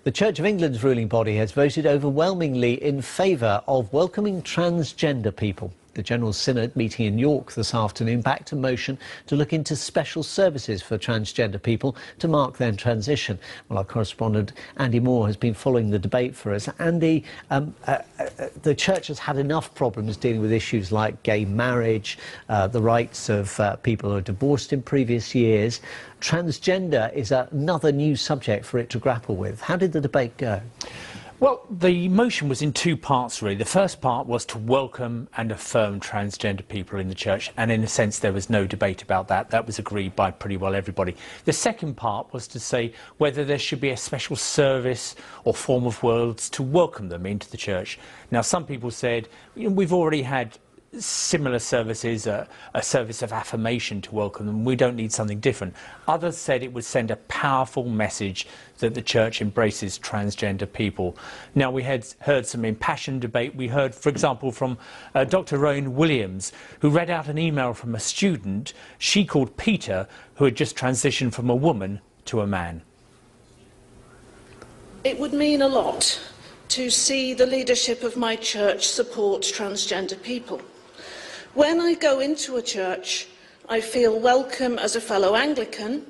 The Church of England's ruling body has voted overwhelmingly in favour of welcoming transgender people. The General Synod meeting in York this afternoon backed a motion to look into special services for transgender people to mark their transition. Well, our correspondent Andy Moore has been following the debate for us. Andy, the Church has had enough problems dealing with issues like gay marriage, the rights of people who are divorced in previous years. Transgender is another new subject for it to grapple with. How did the debate go? Well, the motion was in two parts, really. The first part was to welcome and affirm transgender people in the church, and in a sense there was no debate about that. That was agreed by pretty well everybody. The second part was to say whether there should be a special service or form of words to welcome them into the church. Now, some people said, we've already had similar services, a service of affirmation to welcome them. We don't need something different. Others said it would send a powerful message that the church embraces transgender people. Now, we had heard some impassioned debate. We heard, for example, from Dr. Rowan Williams, who read out an email from a student she called Peter, who had just transitioned from a woman to a man. It would mean a lot to see the leadership of my church support transgender people. When I go into a church, I feel welcome as a fellow Anglican,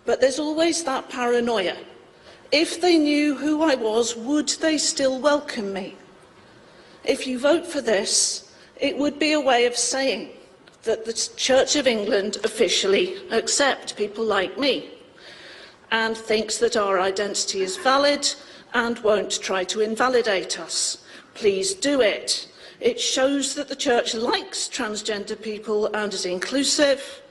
but there's always that paranoia. If they knew who I was, would they still welcome me? If you vote for this, it would be a way of saying that the Church of England officially accepts people like me and thinks that our identity is valid and won't try to invalidate us. Please do it. It shows that the church likes transgender people and is inclusive,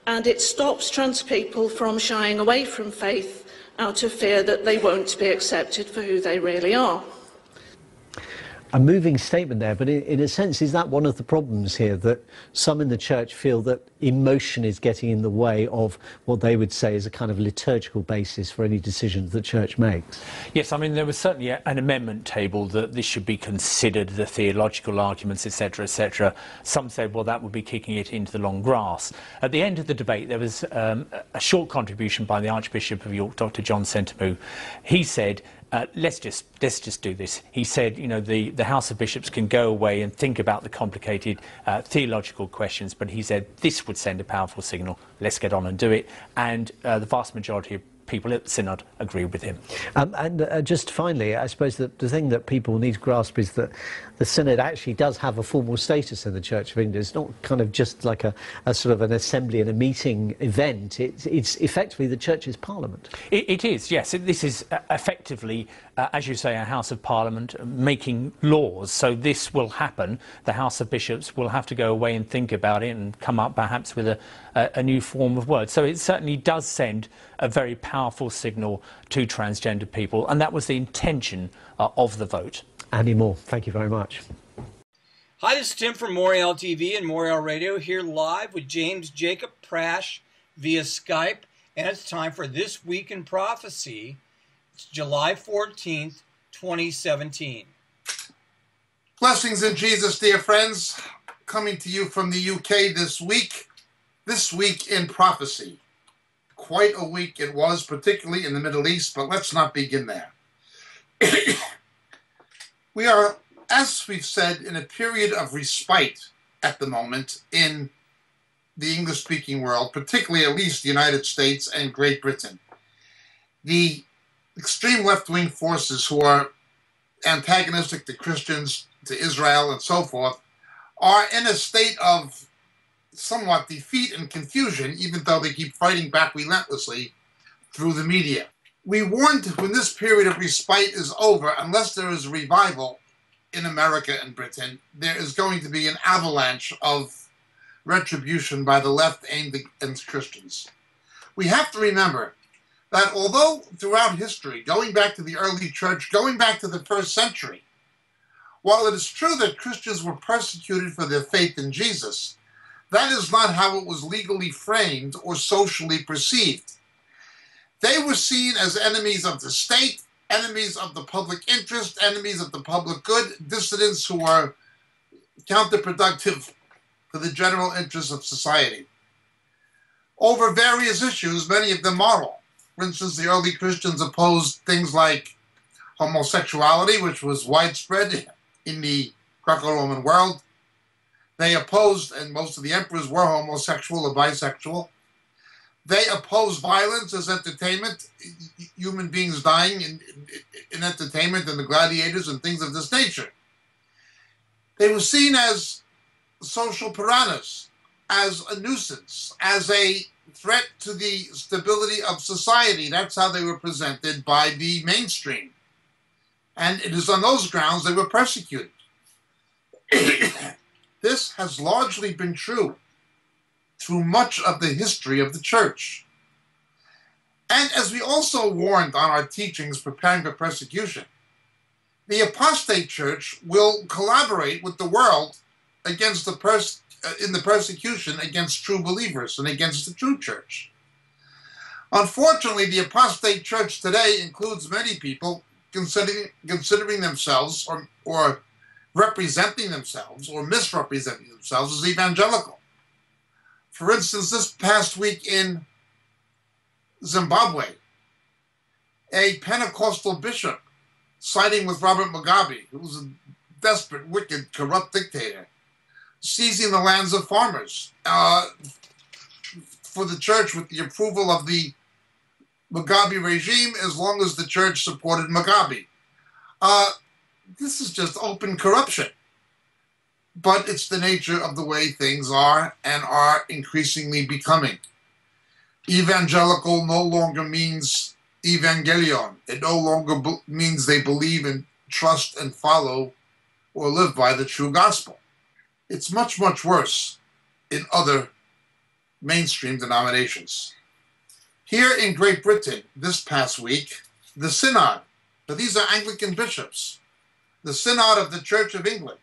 and it stops trans people from shying away from faith out of fear that they won't be accepted for who they really are. A moving statement there, but in a sense, is that one of the problems here, that some in the church feel that emotion is getting in the way of what they would say is a kind of liturgical basis for any decisions the church makes? Yes, I mean, there was certainly an amendment tabled that this should be considered, the theological arguments, etc., etc. Some said, well, that would be kicking it into the long grass. At the end of the debate, there was a short contribution by the Archbishop of York, Dr. John Sentamu. He said, let's just do this. He said, you know, the House of Bishops can go away and think about the complicated theological questions, but he said this would send a powerful signal. Let's get on and do it. And the vast majority of people at the Synod agree with him. Just finally, I suppose that the thing that people need to grasp is that the Synod actually does have a formal status in the Church of England. It's not kind of just like a sort of an assembly and a meeting event. It's effectively the Church's parliament. It is, yes. This is effectively, as you say, a House of Parliament making laws. So this will happen. The House of Bishops will have to go away and think about it and come up perhaps with a new form of word. So it certainly does send a very powerful signal to transgender people, and that was the intention of the vote. Andy Moore, thank you very much. Hi, this is Tim from Moriel TV and Moriel Radio, here live with Jacob Prasch via Skype, and it's time for This Week in Prophecy. It's July 14th, 2017. Blessings in Jesus, dear friends. Coming to you from the UK this week in Prophecy. Quite a week it was, particularly in the Middle East, but let's not begin there. We are, as we've said, in a period of respite at the moment in the English-speaking world, particularly at least the United States and Great Britain. The extreme left-wing forces who are antagonistic to Christians, to Israel, and so forth, are in a state of somewhat defeat and confusion, even though they keep fighting back relentlessly through the media. We warned when this period of respite is over, unless there is a revival in America and Britain, there is going to be an avalanche of retribution by the left aimed against Christians. We have to remember that although throughout history, going back to the early church, going back to the first century, while it is true that Christians were persecuted for their faith in Jesus, that is not how it was legally framed or socially perceived. They were seen as enemies of the state, enemies of the public interest, enemies of the public good, dissidents who are counterproductive to the general interests of society. Over various issues, many of them moral. For instance, the early Christians opposed things like homosexuality, which was widespread in the Greco-Roman world. They opposed, and most of the emperors were homosexual or bisexual. They opposed violence as entertainment, human beings dying in entertainment and the gladiators and things of this nature. They were seen as social piranhas, as a nuisance, as a threat to the stability of society. That's how they were presented by the mainstream. And it is on those grounds they were persecuted. This has largely been true through much of the history of the church. And as we also warned on our teachings preparing for persecution, the apostate church will collaborate with the world against in the persecution against true believers and against the true church. Unfortunately, the apostate church today includes many people considering themselves or representing themselves or misrepresenting themselves as evangelical. For instance, this past week in Zimbabwe, a Pentecostal bishop siding with Robert Mugabe, who was a desperate, wicked, corrupt dictator, seizing the lands of farmers for the church with the approval of the Mugabe regime, as long as the church supported Mugabe. This is just open corruption. But it's the nature of the way things are and are increasingly becoming. Evangelical no longer means evangelion. It no longer means they believe and trust and follow or live by the true gospel. It's much, much worse in other mainstream denominations. Here in Great Britain, this past week, the Synod, but these are Anglican bishops, the Synod of the Church of England,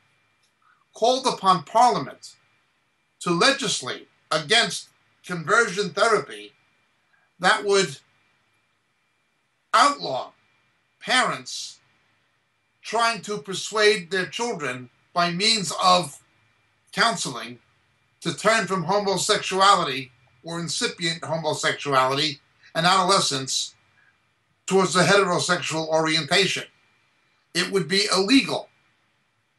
called upon Parliament to legislate against conversion therapy that would outlaw parents trying to persuade their children by means of counseling to turn from homosexuality or incipient homosexuality and adolescence towards a heterosexual orientation. It would be illegal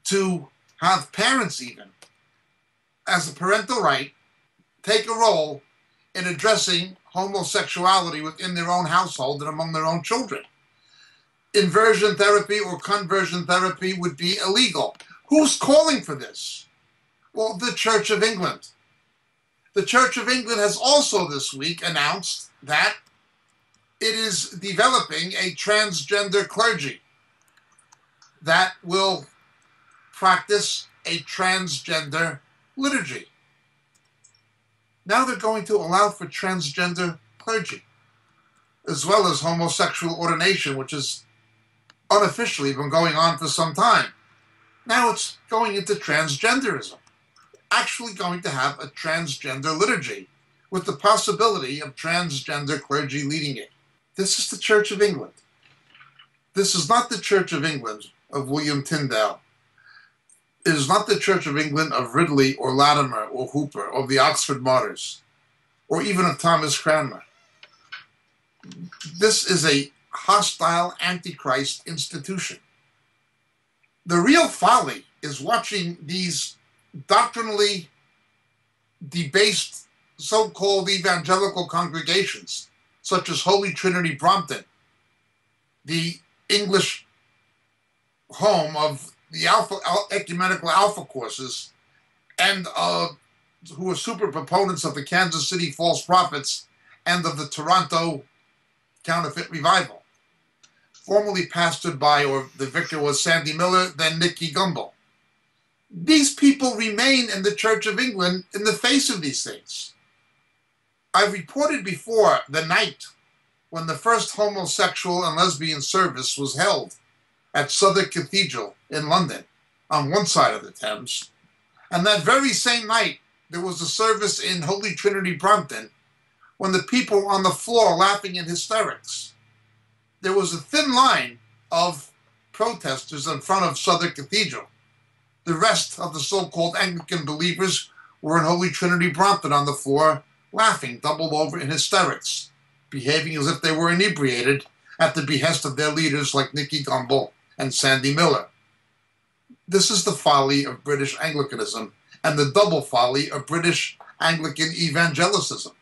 to have parents even, as a parental right, take a role in addressing homosexuality within their own household and among their own children. Inversion therapy or conversion therapy would be illegal. Who's calling for this? Well, the Church of England. The Church of England has also this week announced that it is developing a transgender clergy that will practice a transgender liturgy. Now they're going to allow for transgender clergy, as well as homosexual ordination, which has unofficially been going on for some time. Now it's going into transgenderism, actually going to have a transgender liturgy with the possibility of transgender clergy leading it. This is the Church of England. This is not the Church of England of William Tyndale. It is not the Church of England of Ridley or Latimer or Hooper or the Oxford Martyrs or even of Thomas Cranmer. This is a hostile antichrist institution. The real folly is watching these doctrinally debased so-called evangelical congregations, such as Holy Trinity Brompton, the English home of the ecumenical Alpha courses, and who are super proponents of the Kansas City false prophets and of the Toronto counterfeit revival, formerly pastored by, or the vicar was Sandy Miller, then Nicky Gumbel. These people remain in the Church of England in the face of these things. I've reported before the night when the first homosexual and lesbian service was held at Southwark Cathedral in London, on one side of the Thames. And that very same night, there was a service in Holy Trinity Brompton when the people were on the floor laughing in hysterics. There was a thin line of protesters in front of Southwark Cathedral. The rest of the so-called Anglican believers were in Holy Trinity Brompton on the floor, laughing, doubled over in hysterics, behaving as if they were inebriated, at the behest of their leaders like Nicky Gumbel and Sandy Miller. This is the folly of British Anglicanism and the double folly of British Anglican evangelicism.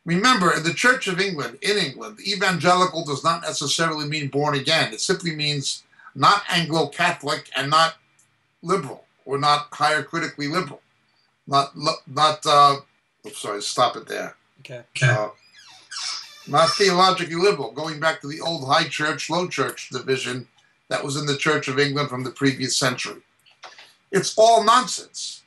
Remember, in the Church of England, evangelical does not necessarily mean born again. It simply means not Anglo-Catholic and not liberal, or not higher critically liberal. Stop it there. Okay. Not theologically liberal, going back to the old high church, low church division that was in the Church of England from the previous century. It's all nonsense.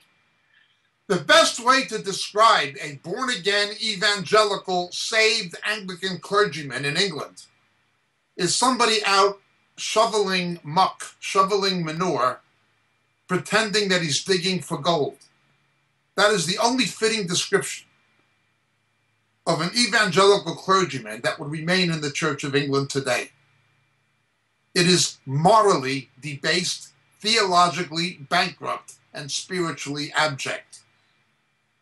The best way to describe a born-again, evangelical, saved Anglican clergyman in England is somebody out shoveling muck, shoveling manure, pretending that he's digging for gold. That is the only fitting description of an evangelical clergyman that would remain in the Church of England today. It is morally debased, theologically bankrupt, and spiritually abject.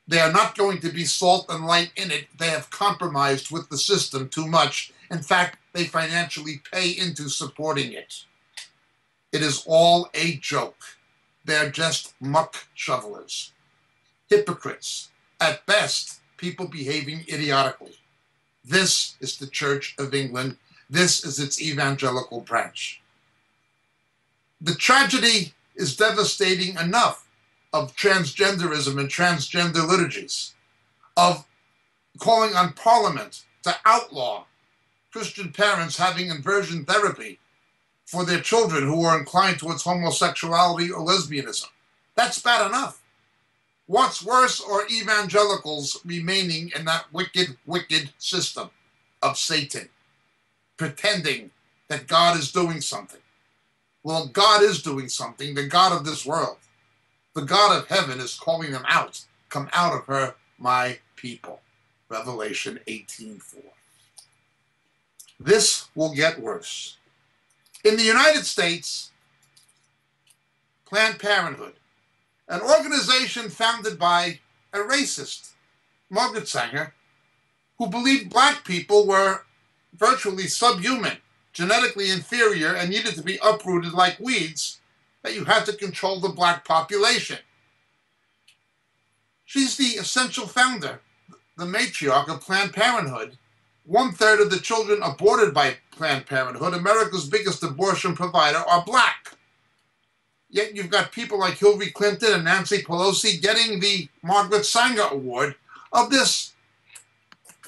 They are not going to be salt and light in it. They have compromised with the system too much. In fact, they financially pay into supporting it. It is all a joke. They're just muck shovelers. Hypocrites. At best, people behaving idiotically. This is the Church of England. This is its evangelical branch. The tragedy is devastating enough of transgenderism and transgender liturgies, of calling on Parliament to outlaw Christian parents having inversion therapy for their children who are inclined towards homosexuality or lesbianism. That's bad enough. What's worse are evangelicals remaining in that wicked, wicked system of Satan, pretending that God is doing something. Well, God is doing something, the God of this world. The God of heaven is calling them out. Come out of her, my people. Revelation 18:4. This will get worse. In the United States, Planned Parenthood, an organization founded by a racist, Margaret Sanger, who believed black people were virtually subhuman, genetically inferior, and needed to be uprooted like weeds, that you had to control the black population. She's the essential founder, the matriarch of Planned Parenthood. 1/3 of the children aborted by Planned Parenthood, America's biggest abortion provider, are black. Yet you've got people like Hillary Clinton and Nancy Pelosi getting the Margaret Sanger Award of this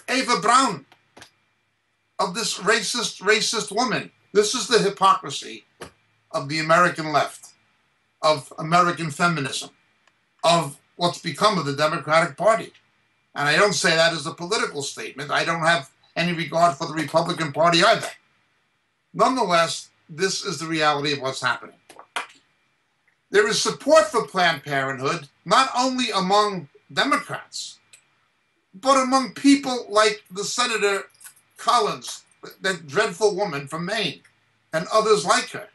Ava Braun, of this racist woman. This is the hypocrisy of the American left, of American feminism, of what's become of the Democratic Party. And I don't say that as a political statement. I don't have any regard for the Republican Party either. Nonetheless, this is the reality of what's happening. There is support for Planned Parenthood not only among Democrats, but among people like the Senator Collins, that dreadful woman from Maine, and others like her.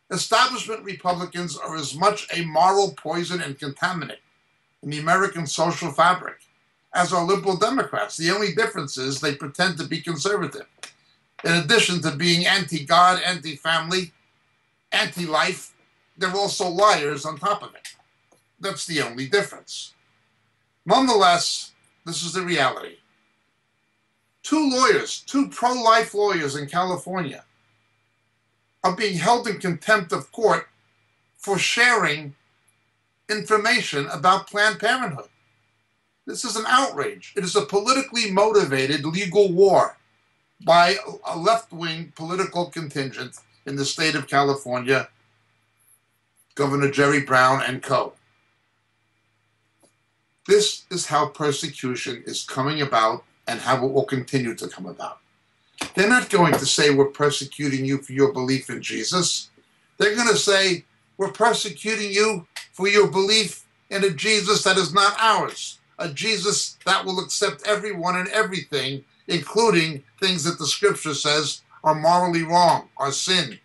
Establishment Republicans are as much a moral poison and contaminant in the American social fabric as are liberal Democrats. The only difference is they pretend to be conservative. In addition to being anti-God, anti-family, anti-life, they're also liars on top of it. That's the only difference. Nonetheless, this is the reality. Two pro-life lawyers in California are being held in contempt of court for sharing information about Planned Parenthood. This is an outrage. It is a politically motivated legal war by a left-wing political contingent in the state of California, Governor Jerry Brown and co. This is how persecution is coming about and how it will continue to come about. They're not going to say we're persecuting you for your belief in Jesus. They're going to say we're persecuting you for your belief in a Jesus that is not ours, a Jesus that will accept everyone and everything, including things that the scripture says are morally wrong, are sin.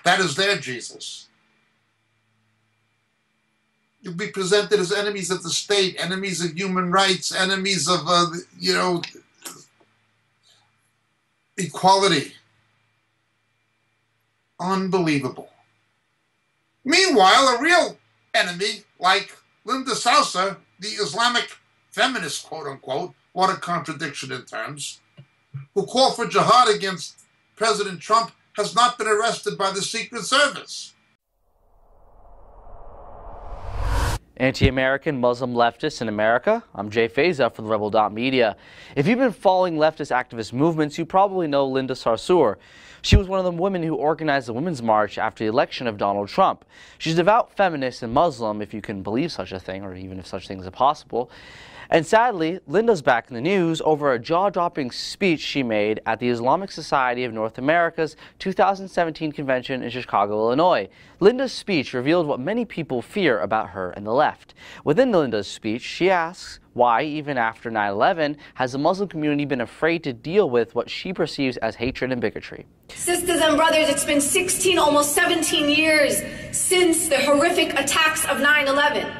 That is their Jesus. You'll be presented as enemies of the state, enemies of human rights, enemies of, equality. Unbelievable. Meanwhile, a real enemy like Linda Salsa, the Islamic feminist, quote-unquote, what a contradiction in terms, who called for jihad against President Trump, has not been arrested by the Secret Service. Anti-American Muslim leftists in America. I'm Jay Feza for the Rebel.media. If you've been following leftist activist movements, you probably know Linda Sarsour. She was one of the women who organized the Women's March after the election of Donald Trump. She's a devout feminist and Muslim, if you can believe such a thing, or even if such things are possible. And sadly, Linda's back in the news over a jaw-dropping speech she made at the Islamic Society of North America's 2017 convention in Chicago, Illinois. Linda's speech revealed what many people fear about her and the left. Within Linda's speech, she asks why, even after 9/11, has the Muslim community been afraid to deal with what she perceives as hatred and bigotry. Sisters and brothers, it's been 16, almost 17 years since the horrific attacks of 9/11.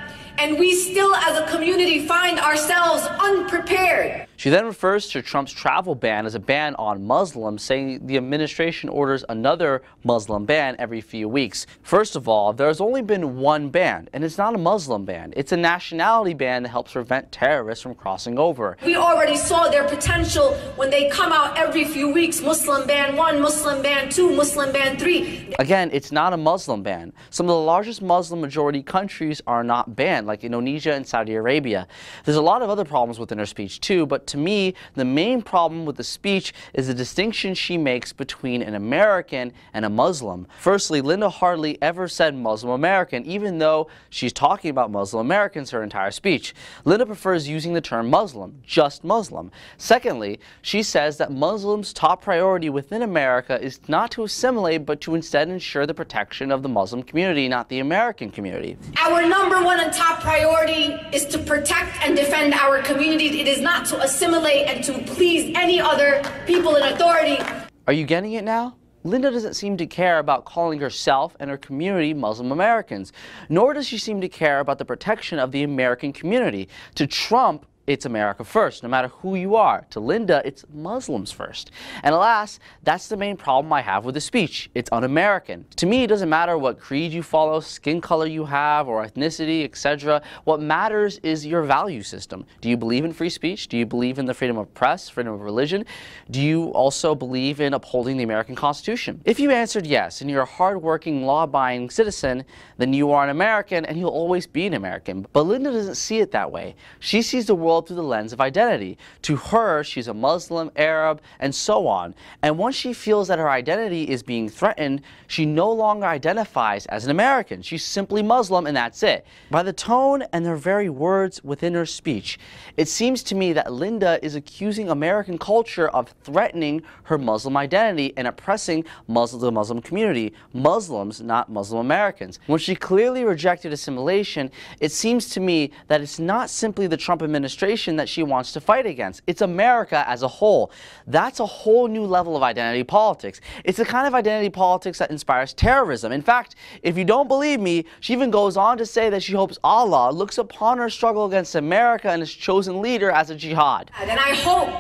And we still, as a community, find ourselves unprepared. She then refers to Trump's travel ban as a ban on Muslims, saying the administration orders another Muslim ban every few weeks. First of all, there's only been one ban, and it's not a Muslim ban. It's a nationality ban that helps prevent terrorists from crossing over. We already saw their potential when they come out every few weeks. Muslim ban 1, Muslim ban 2, Muslim ban 3. Again, it's not a Muslim ban. Some of the largest Muslim majority countries are not banned, like Indonesia and Saudi Arabia. There's a lot of other problems within her speech too, but to me, the main problem with the speech is the distinction she makes between an American and a Muslim. Firstly, Linda hardly ever said Muslim American, even though she's talking about Muslim Americans her entire speech. Linda prefers using the term Muslim, just Muslim. Secondly, she says that Muslims' top priority within America is not to assimilate, but to instead ensure the protection of the Muslim community, not the American community. Our number one and top priority is to protect and defend our communities. It is not to assimilate and to please any other people in authority. Are you getting it now? Linda doesn't seem to care about calling herself and her community Muslim Americans, nor does she seem to care about the protection of the American community. To Trump, it's America first, no matter who you are. To Linda, it's Muslims first. And alas, that's the main problem I have with the speech. It's un-American. To me, it doesn't matter what creed you follow, skin color you have, or ethnicity, etc. What matters is your value system. Do you believe in free speech? Do you believe in the freedom of press, freedom of religion? Do you also believe in upholding the American Constitution? If you answered yes, and you're a hardworking, law-abiding citizen, then you are an American, and you'll always be an American. But Linda doesn't see it that way. She sees the world through the lens of identity. To her, she's a Muslim, Arab, and so on. And once she feels that her identity is being threatened, she no longer identifies as an American. She's simply Muslim, and that's it. By the tone and the very words within her speech, it seems to me that Linda is accusing American culture of threatening her Muslim identity and oppressing the Muslim community. Muslims, not Muslim Americans. When she clearly rejected assimilation, it seems to me that it's not simply the Trump administration that she wants to fight against. It's America as a whole. That's a whole new level of identity politics. It's the kind of identity politics that inspires terrorism. In fact, if you don't believe me, she even goes on to say that she hopes Allah looks upon her struggle against America and its chosen leader as a jihad. And I hope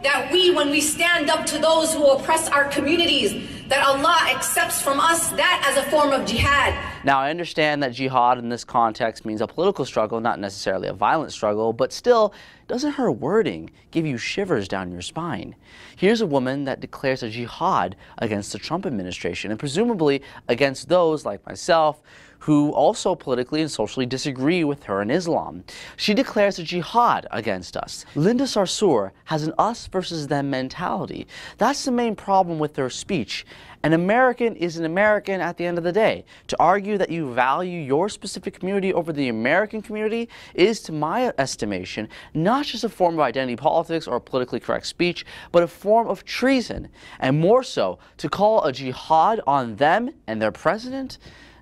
that when we stand up to those who oppress our communities, that Allah accepts from us that as a form of jihad. Now, I understand that jihad in this context means a political struggle, not necessarily a violent struggle, but still, doesn't her wording give you shivers down your spine? Here's a woman that declares a jihad against the Trump administration, and presumably against those like myself who also politically and socially disagree with her in Islam. She declares a jihad against us. Linda Sarsour has an us versus them mentality. That's the main problem with her speech. An American is an American at the end of the day. To argue that you value your specific community over the American community is, to my estimation, not just a form of identity politics or politically correct speech, but a form of treason. And more so, to call a jihad on them and their president?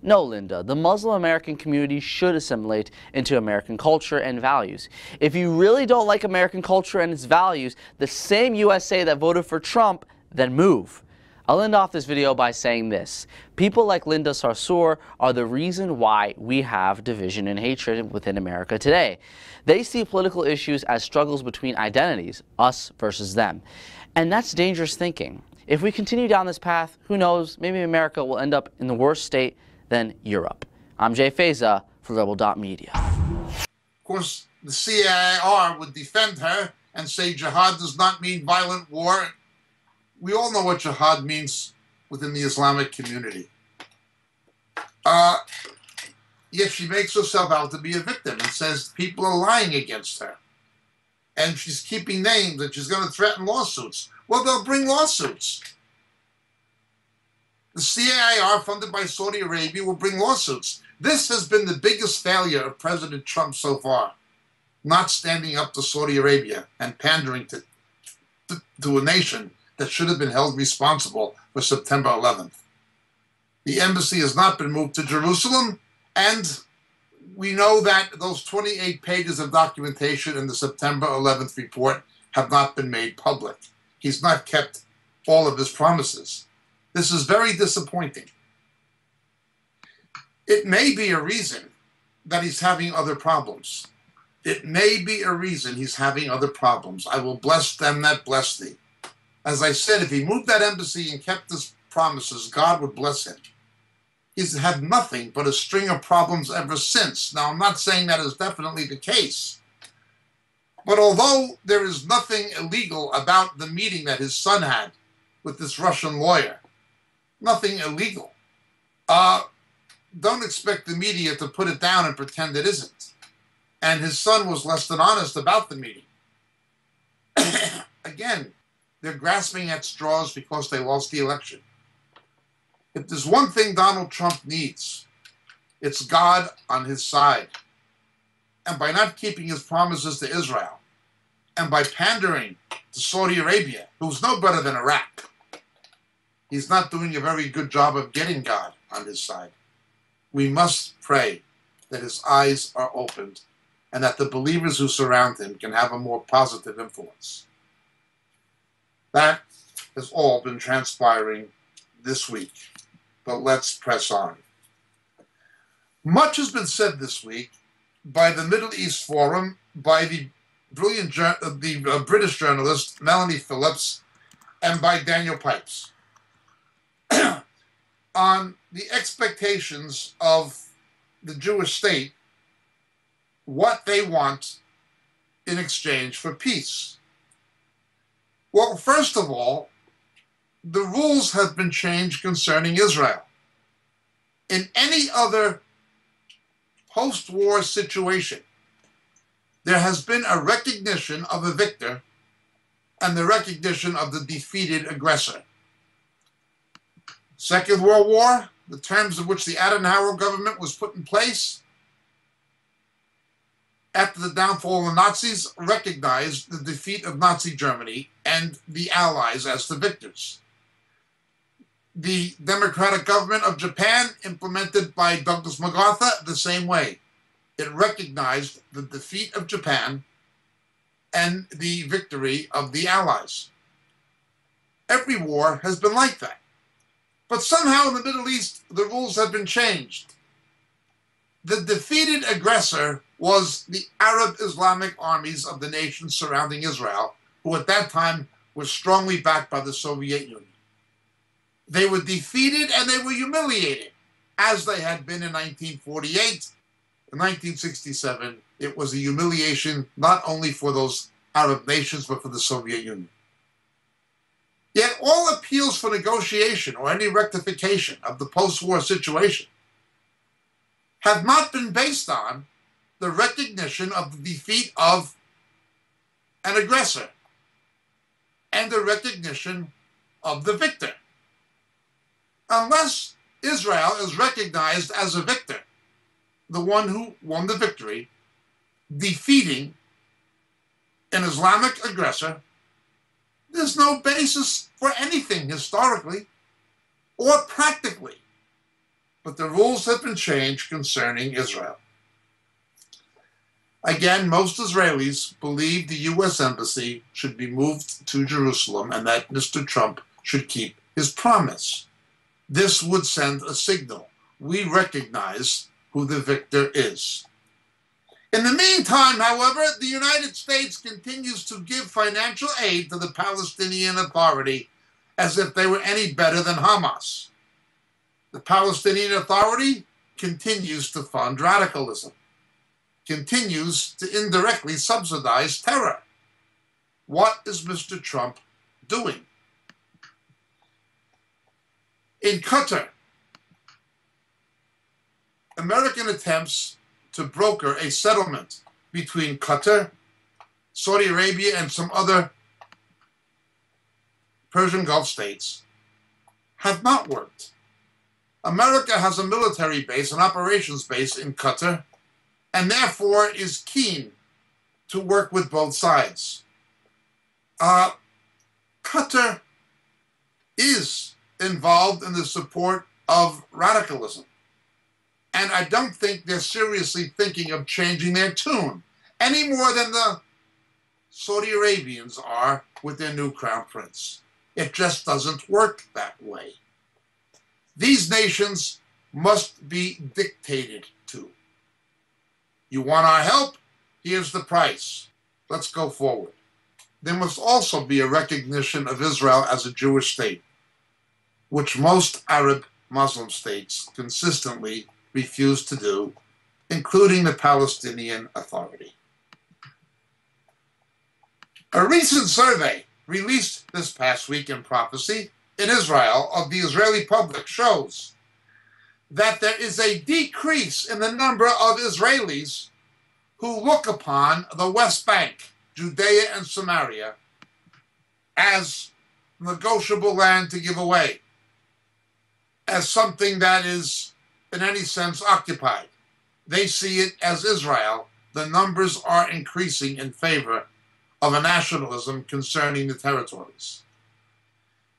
No, Linda, the Muslim American community should assimilate into American culture and values. If you really don't like American culture and its values, the same USA that voted for Trump, then move. I'll end off this video by saying this. People like Linda Sarsour are the reason why we have division and hatred within America today. They see political issues as struggles between identities, us versus them. And that's dangerous thinking. If we continue down this path, who knows, maybe America will end up in the worse state than Europe. I'm Jay Feza for Rebel.media. Of course, the CAIR would defend her and say jihad does not mean violent war. We all know what jihad means within the Islamic community. Yet she makes herself out to be a victim and says people are lying against her. And she's keeping names and she's going to threaten lawsuits. Well, they'll bring lawsuits. The CAIR, funded by Saudi Arabia, will bring lawsuits. This has been the biggest failure of President Trump so far, not standing up to Saudi Arabia and pandering to a nation that should have been held responsible for September 11th. The embassy has not been moved to Jerusalem, and we know that those 28 pages of documentation in the September 11th report have not been made public. He's not kept all of his promises. This is very disappointing. It may be a reason that he's having other problems. It may be a reason he's having other problems. I will bless them that bless thee. As I said, if he moved that embassy and kept his promises, God would bless him. He's had nothing but a string of problems ever since. Now, I'm not saying that is definitely the case. But although there is nothing illegal about the meeting that his son had with this Russian lawyer, nothing illegal, don't expect the media to put it down and pretend it isn't. And his son was less than honest about the meeting. Again, they're grasping at straws because they lost the election. If there's one thing Donald Trump needs, it's God on his side. And by not keeping his promises to Israel, and by pandering to Saudi Arabia, who's no better than Iraq, he's not doing a very good job of getting God on his side. We must pray that his eyes are opened and that the believers who surround him can have a more positive influence. That has all been transpiring this week. But let's press on. Much has been said this week by the Middle East Forum, by the brilliant British journalist Melanie Phillips, and by Daniel Pipes on the expectations of the Jewish state, what they want in exchange for peace. Well, first of all, the rules have been changed concerning Israel. In any other post-war situation, there has been a recognition of a victor and the recognition of the defeated aggressor. Second World War, the terms of which the Eisenhower government was put in place after the downfall of the Nazis, recognized the defeat of Nazi Germany and the Allies as the victors. The democratic government of Japan, implemented by Douglas MacArthur, the same way. It recognized the defeat of Japan and the victory of the Allies. Every war has been like that. But somehow in the Middle East, the rules have been changed. The defeated aggressor was the Arab Islamic armies of the nations surrounding Israel, who at that time were strongly backed by the Soviet Union. They were defeated and they were humiliated, as they had been in 1948. In 1967, it was a humiliation not only for those Arab nations, but for the Soviet Union. Yet all appeals for negotiation or any rectification of the post-war situation have not been based on the recognition of the defeat of an aggressor and the recognition of the victor. Unless Israel is recognized as a victor, the one who won the victory, defeating an Islamic aggressor, there's no basis for anything historically or practically. But the rules have been changed concerning Israel. Again, most Israelis believe the U.S. Embassy should be moved to Jerusalem and that Mr. Trump should keep his promise. This would send a signal. We recognize who the victor is. In the meantime, however, the United States continues to give financial aid to the Palestinian Authority as if they were any better than Hamas. The Palestinian Authority continues to fund radicalism, continues to indirectly subsidize terror. What is Mr. Trump doing? In Qatar, American attempts to broker a settlement between Qatar, Saudi Arabia, and some other Persian Gulf states have not worked. America has a military base, an operations base in Qatar, and therefore is keen to work with both sides. Qatar is involved in the support of radicalism, and I don't think they're seriously thinking of changing their tune any more than the Saudi Arabians are with their new crown prince. It just doesn't work that way. These nations must be dictated to. You want our help? Here's the price. Let's go forward. There must also be a recognition of Israel as a Jewish state, which most Arab Muslim states consistently refuse to do, including the Palestinian Authority. A recent survey released this past week in Prophecy in Israel of the Israeli public shows that there is a decrease in the number of Israelis who look upon the West Bank, Judea and Samaria, as negotiable land to give away, as something that is in any sense occupied. They see it as Israel. The numbers are increasing in favor of a nationalism concerning the territories.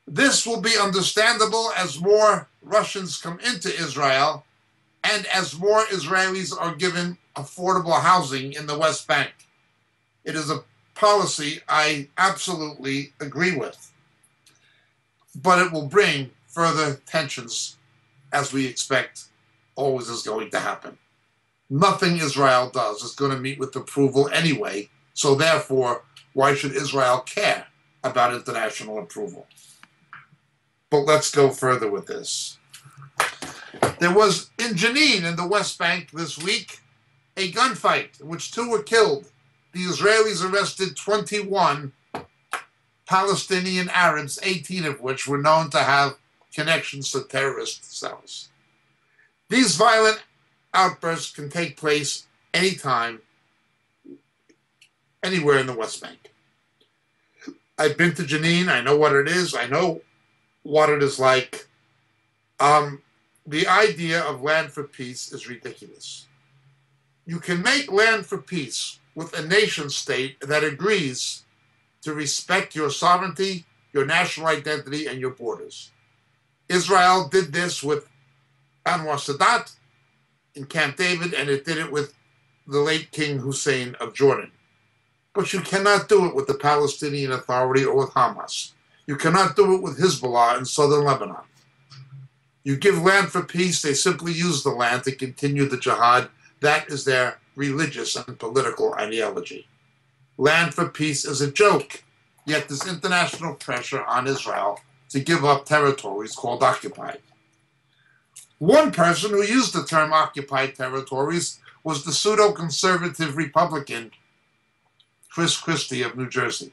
This will be understandable as more Russians come into Israel and as more Israelis are given affordable housing in the West Bank. It is a policy I absolutely agree with, but it will bring further tensions, as we expect always is going to happen. Nothing Israel does is going to meet with approval anyway, so therefore, why should Israel care about international approval? But let's go further with this. There was in Jenin in the West Bank this week a gunfight in which 2 were killed. The Israelis arrested 21 Palestinian Arabs, 18 of which were known to have connections to terrorist cells. These violent outbursts can take place anytime, anywhere in the West Bank. I've been to Jenin. I know what it is. I know what it is like. The idea of land for peace is ridiculous. You can make land for peace with a nation state that agrees to respect your sovereignty, your national identity, and your borders. Israel did this with Anwar Sadat in Camp David, and it did it with the late King Hussein of Jordan. But you cannot do it with the Palestinian Authority or with Hamas. You cannot do it with Hezbollah in southern Lebanon. You give land for peace, they simply use the land to continue the jihad. That is their religious and political ideology. Land for peace is a joke, yet there's international pressure on Israel to give up territories called occupied. One person who used the term occupied territories was the pseudo-conservative Republican Chris Christie of New Jersey.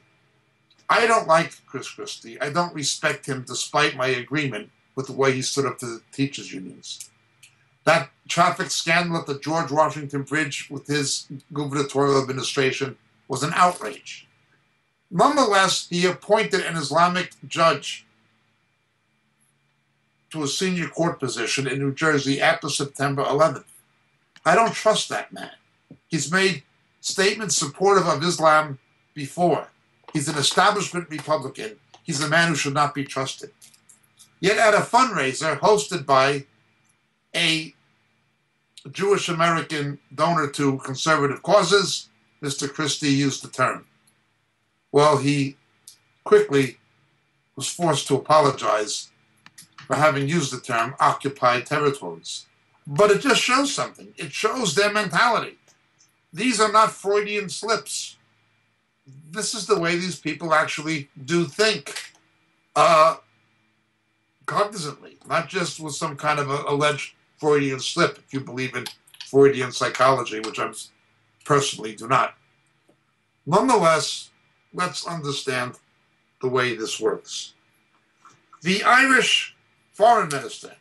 I don't like Chris Christie. I don't respect him despite my agreement with the way he stood up to the teachers' unions. That traffic scandal at the George Washington Bridge with his gubernatorial administration was an outrage. Nonetheless, he appointed an Islamic judge to a senior court position in New Jersey after September 11th. I don't trust that man. He's made statements supportive of Islam before. He's an establishment Republican. He's a man who should not be trusted. Yet at a fundraiser hosted by a Jewish American donor to conservative causes, Mr. Christie used the term. Well, he quickly was forced to apologize for having used the term occupied territories. But it just shows something. It shows their mentality. These are not Freudian slips. This is the way these people actually do think, cognizantly, not just with some kind of alleged Freudian slip, if you believe in Freudian psychology, which I personally do not. Nonetheless, let's understand the way this works. The Irish foreign minister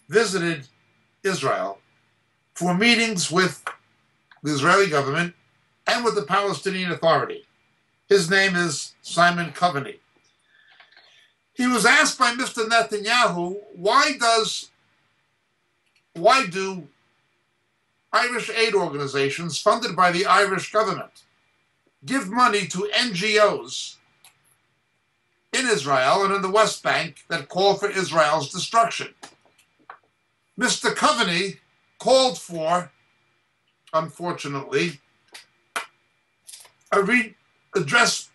visited Israel for meetings with the Israeli government and with the Palestinian Authority. His name is Simon Coveney. He was asked by Mr. Netanyahu, why do Irish aid organizations funded by the Irish government give money to NGOs in Israel and in the West Bank that call for Israel's destruction? Mr. Coveney called for, unfortunately, a readdressing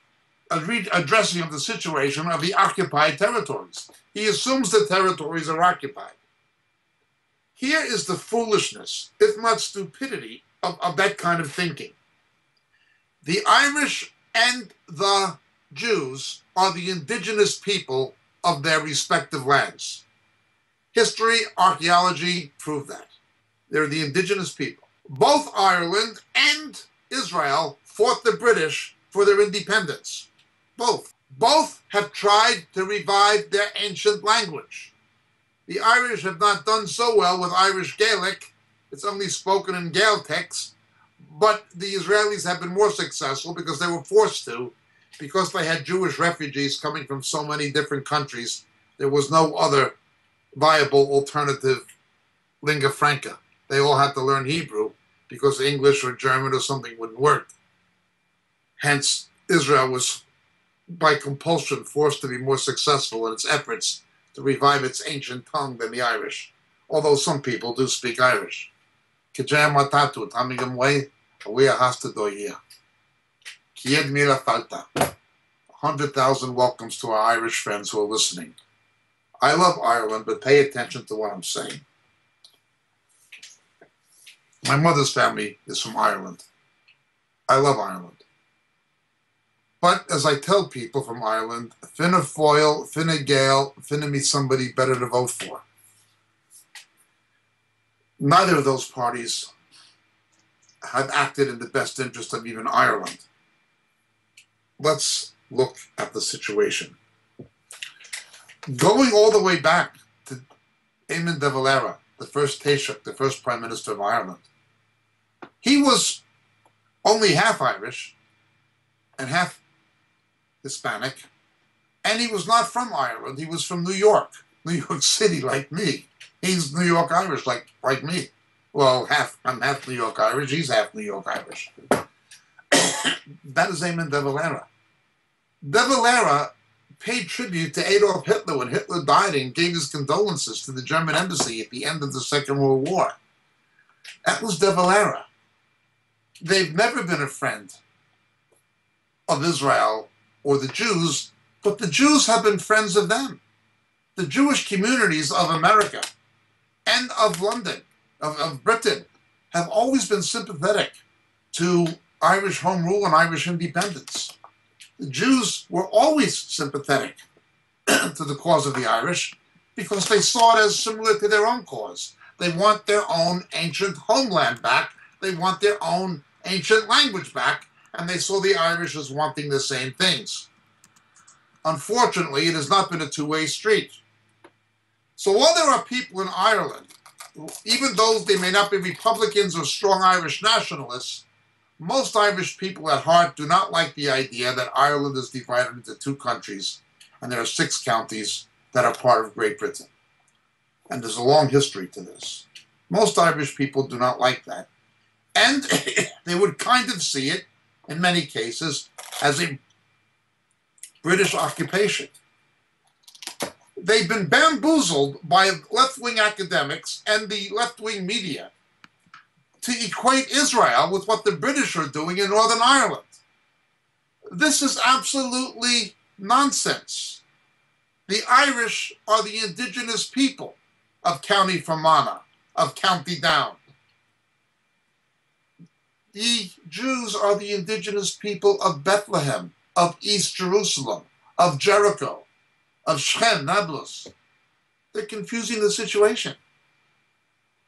of the situation of the occupied territories. He assumes the territories are occupied. Here is the foolishness, if not stupidity, of that kind of thinking. The Irish and the Jews are the indigenous people of their respective lands. History, archaeology prove that. They're the indigenous people. Both Ireland and Israel fought the British for their independence. Both. Both have tried to revive their ancient language. The Irish have not done so well with Irish Gaelic. It's only spoken in Gaeltachts. But the Israelis have been more successful because they were forced to, because they had Jewish refugees coming from so many different countries. There was no other viable alternative lingua franca. They all had to learn Hebrew because English or German or something wouldn't work. Hence, Israel was, by compulsion, forced to be more successful in its efforts to revive its ancient tongue than the Irish, although some people do speak Irish. 100,000 welcomes to our Irish friends who are listening. I love Ireland, but pay attention to what I'm saying. My mother's family is from Ireland. I love Ireland. But as I tell people from Ireland, Fine Foyle, Fine Gael, Fine me somebody better to vote for. Neither of those parties have acted in the best interest of even Ireland. Let's look at the situation. Going all the way back to Eamon de Valera, the first Taoiseach, the first Prime Minister of Ireland, he was only half Irish and half Hispanic, and he was not from Ireland. He was from New York City, like me. He's New York Irish, like me. Well, I'm half New York Irish. He's half New York Irish. That is Eamon de Valera. De Valera paid tribute to Adolf Hitler when Hitler died and gave his condolences to the German embassy at the end of the Second World War. That was de Valera. They've never been a friend of Israel or the Jews, but the Jews have been friends of them. The Jewish communities of America and of London, of Britain, have always been sympathetic to Irish home rule and Irish independence. The Jews were always sympathetic to the cause of the Irish because they saw it as similar to their own cause. They want their own ancient homeland back. They want their own ancient language back, and they saw the Irish as wanting the same things. Unfortunately, it has not been a two-way street. So while there are people in Ireland, even though they may not be Republicans or strong Irish nationalists, most Irish people at heart do not like the idea that Ireland is divided into two countries, and there are 6 counties that are part of Great Britain. And there's a long history to this. Most Irish people do not like that. And they would kind of see it, in many cases, as a British occupation. They've been bamboozled by left-wing academics and the left-wing media to equate Israel with what the British are doing in Northern Ireland. This is absolutely nonsense. The Irish are the indigenous people of County Fermanagh, of County Down. the Jews are the indigenous people of Bethlehem, of East Jerusalem, of Jericho, of Shechem, Nablus. They're confusing the situation.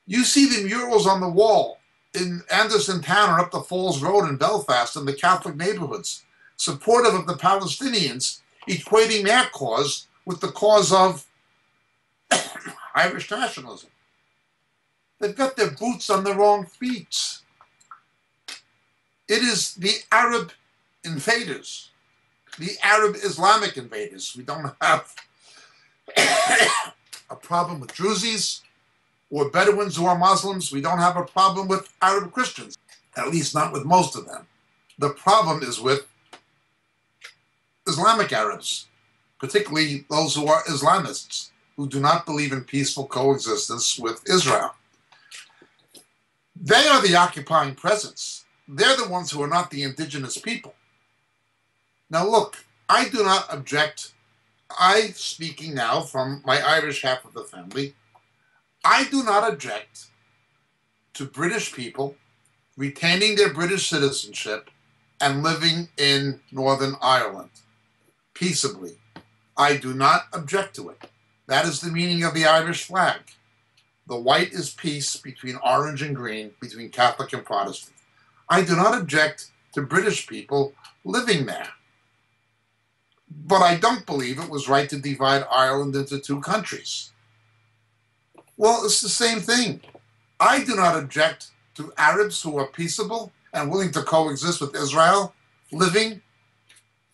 You see the murals on the wall in Anderson Town or up the Falls Road in Belfast in the Catholic neighborhoods, supportive of the Palestinians, equating their cause with the cause of Irish nationalism. They've got their boots on the wrong feet. It is the Arab invaders, the Arab Islamic invaders. We don't have a problem with Druzes or Bedouins who are Muslims. We don't have a problem with Arab Christians, at least not with most of them. The problem is with Islamic Arabs, particularly those who are Islamists, who do not believe in peaceful coexistence with Israel. They are the occupying presence. They're the ones who are not the indigenous people. Now look, I do not object. Speaking now from my Irish half of the family, I do not object to British people retaining their British citizenship and living in Northern Ireland peaceably. I do not object to it. That is the meaning of the Irish flag. The white is peace between orange and green, between Catholic and Protestant. I do not object to British people living there. But I don't believe it was right to divide Ireland into two countries. Well, it's the same thing. I do not object to Arabs who are peaceable and willing to coexist with Israel, living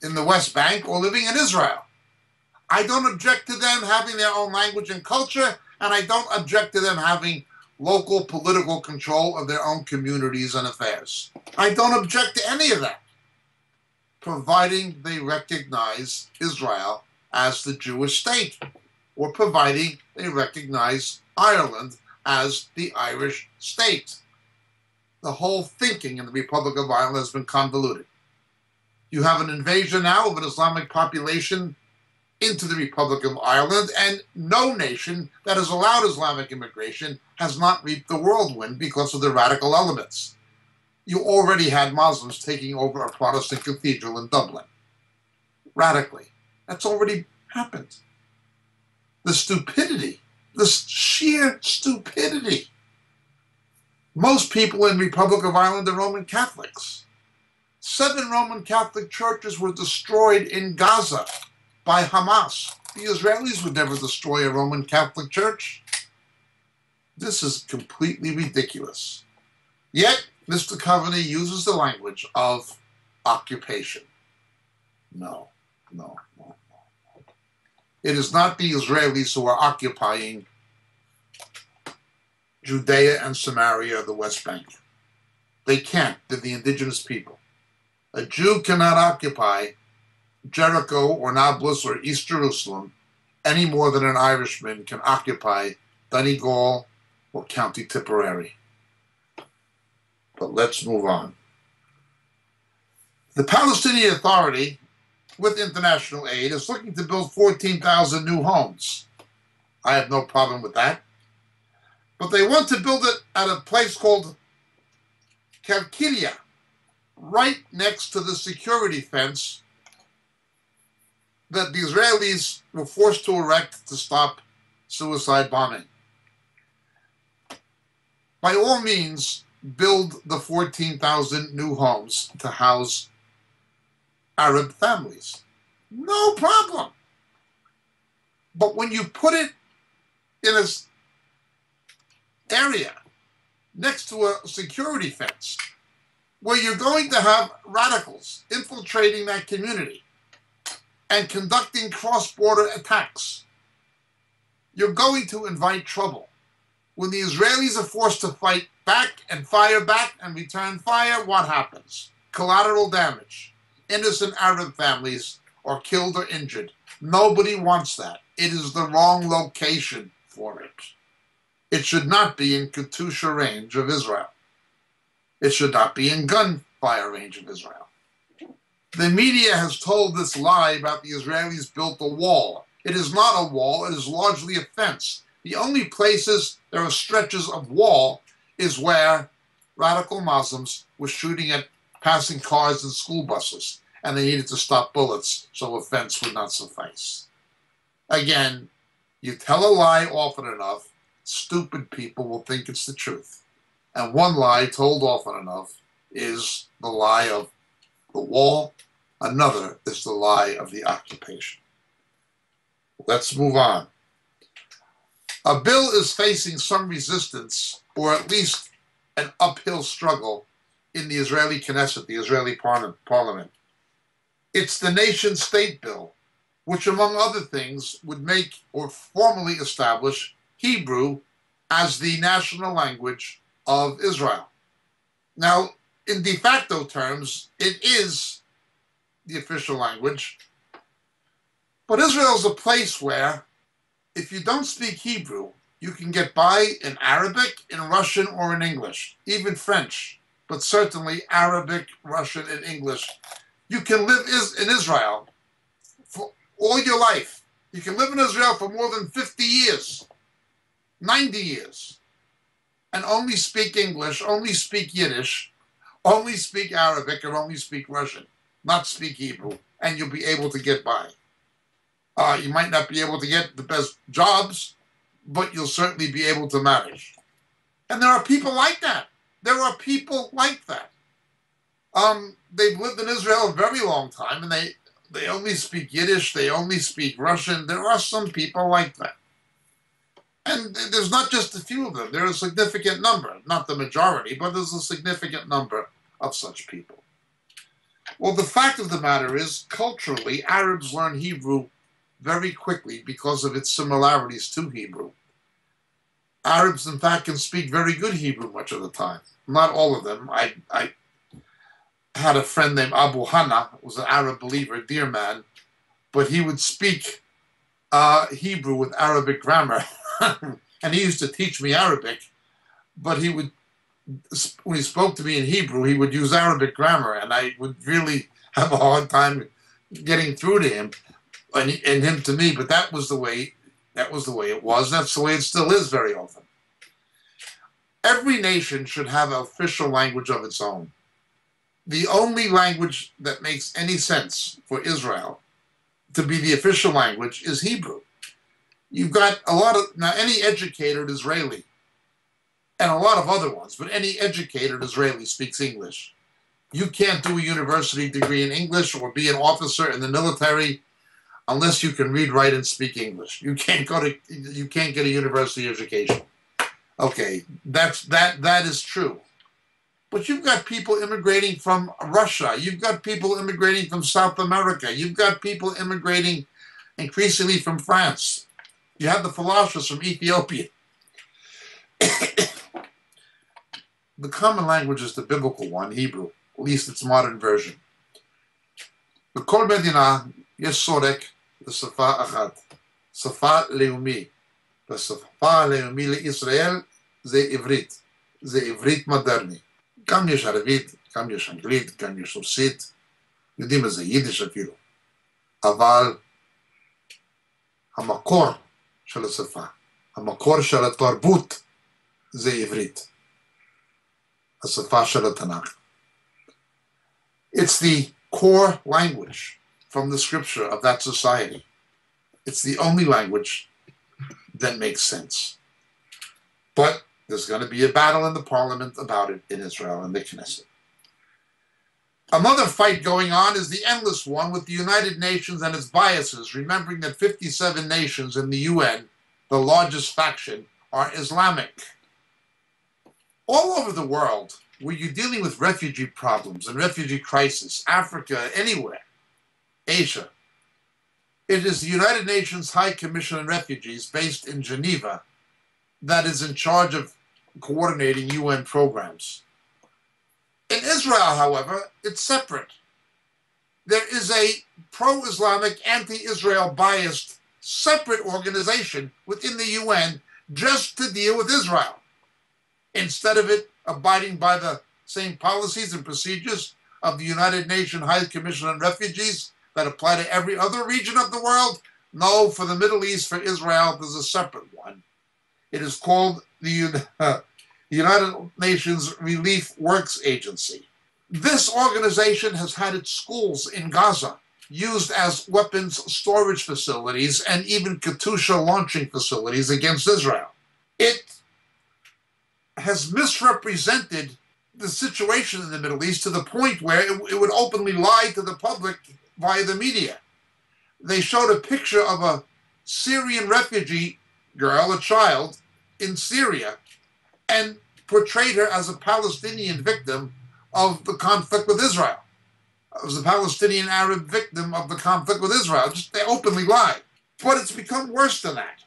in the West Bank or living in Israel. I don't object to them having their own language and culture, and I don't object to them having local political control of their own communities and affairs. I don't object to any of that, providing they recognize Israel as the Jewish state, or providing they recognize Ireland as the Irish state. The whole thinking in the Republic of Ireland has been convoluted. You have an invasion now of an Islamic population into the Republic of Ireland, and no nation that has allowed Islamic immigration has not reaped the whirlwind because of the radical elements. You already had Muslims taking over a Protestant cathedral in Dublin. Radically. That's already happened. The stupidity, the sheer stupidity. Most people in the Republic of Ireland are Roman Catholics. 7 Roman Catholic churches were destroyed in Gaza by Hamas. The Israelis would never destroy a Roman Catholic church. This is completely ridiculous. Yet, Mr. Coveney uses the language of occupation. No. It is not the Israelis who are occupying Judea and Samaria, the West Bank. They can't. They're the indigenous people. A Jew cannot occupy Jericho or Nablus or East Jerusalem any more than an Irishman can occupy Donegal or County Tipperary. But let's move on. The Palestinian Authority, with international aid, is looking to build 14,000 new homes. I have no problem with that. But they want to build it at a place called Kalkilia, right next to the security fence that the Israelis were forced to erect to stop suicide bombing. By all means, build the 14,000 new homes to house Arab families. No problem. But when you put it in an area next to a security fence where you're going to have radicals infiltrating that community and conducting cross-border attacks, you're going to invite trouble. When the Israelis are forced to fight back and fire back and return fire, what happens? Collateral damage. Innocent Arab families are killed or injured. Nobody wants that. It is the wrong location for it. It should not be in Katusha range of Israel. It should not be in gunfire range of Israel. The media has told this lie about the Israelis built a wall. It is not a wall. It is largely a fence. The only places there are stretches of wall is where radical Muslims were shooting at passing cars and school buses, and they needed to stop bullets so a fence would not suffice. Again, you tell a lie often enough, stupid people will think it's the truth. And one lie told often enough is the lie of the wall. Another is the lie of the occupation. Let's move on. A bill is facing some resistance, or at least an uphill struggle, in the Israeli Knesset, the Israeli parliament. It's the nation-state bill, which, among other things, would make or formally establish Hebrew as the national language of Israel. Now, in de facto terms, it is the official language, but Israel is a place where, if you don't speak Hebrew, you can get by in Arabic, in Russian, or in English, even French, but certainly Arabic, Russian, and English. You can live in Israel for all your life. You can live in Israel for more than 50 years, 90 years, and only speak English, only speak Yiddish, only speak Arabic, or only speak Russian, not speak Hebrew, and you'll be able to get by. You might not be able to get the best jobs, but you'll certainly be able to manage. And there are people like that. There are people like that. They've lived in Israel a very long time, and they only speak Yiddish, they only speak Russian. There are some people like that. And there's not just a few of them. There are a significant number, not the majority, but there's a significant number of such people. Well, the fact of the matter is, culturally, Arabs learn Hebrew very quickly because of its similarities to Hebrew. Arabs, in fact, can speak very good Hebrew much of the time. Not all of them. I had a friend named Abu Hana, who was an Arab believer, dear man, but he would speak Hebrew with Arabic grammar. And he used to teach me Arabic, but he would, when he spoke to me in Hebrew, he would use Arabic grammar, and I would really have a hard time getting through to him, and him to me. But that was the way it was. That's the way it still is very often. Every nation should have an official language of its own. The only language that makes any sense for Israel to be the official language is Hebrew. You've got a lot of, now any educated Israeli, and a lot of other ones, but any educated Israeli speaks English. You can't do a university degree in English or be an officer in the military unless you can read, write, and speak English. You can't get a university education. Okay, that is true. But you've got people immigrating from Russia. You've got people immigrating from South America. You've got people immigrating increasingly from France. You have the philosophers from Ethiopia. The common language is the biblical one, Hebrew, at least its modern version. בכל מדינה יש סורק לשפה אחת, שפה לאומי. והשפה הלאומי לישראל זה עברית. זה עברית מודרני. גם יש ערבית, גם יש אנגלית, גם יש רוסית. יודעים מה זה, יידיש אפילו. אבל המקור של השפה, המקור של התרבות זה עברית. השפה של התנ"ך. It's the core language from the scripture of that society. It's the only language that makes sense. But there's going to be a battle in the parliament about it in Israel and the Knesset. Another fight going on is the endless one with the United Nations and its biases, remembering that 57 nations in the UN, the largest faction, are Islamic. All over the world, where you're dealing with refugee problems and refugee crisis, Africa, anywhere, Asia, it is the United Nations High Commission on Refugees, based in Geneva, that is in charge of coordinating UN programs. In Israel, however, it's separate. There is a pro-Islamic, anti-Israel biased separate organization within the UN just to deal with Israel, instead of it abiding by the same policies and procedures of the United Nations High Commission on Refugees that apply to every other region of the world. No, for the Middle East, for Israel, there's a separate one. It is called the the United Nations Relief Works Agency. This organization has had its schools in Gaza used as weapons storage facilities and even Katyusha launching facilities against Israel. It has misrepresented the situation in the Middle East to the point where it would openly lie to the public via the media. They showed a picture of a Syrian refugee girl, a child, in Syria, and portrayed her as a Palestinian victim of the conflict with Israel. As a Palestinian Arab victim of the conflict with Israel. They openly lied. But it's become worse than that.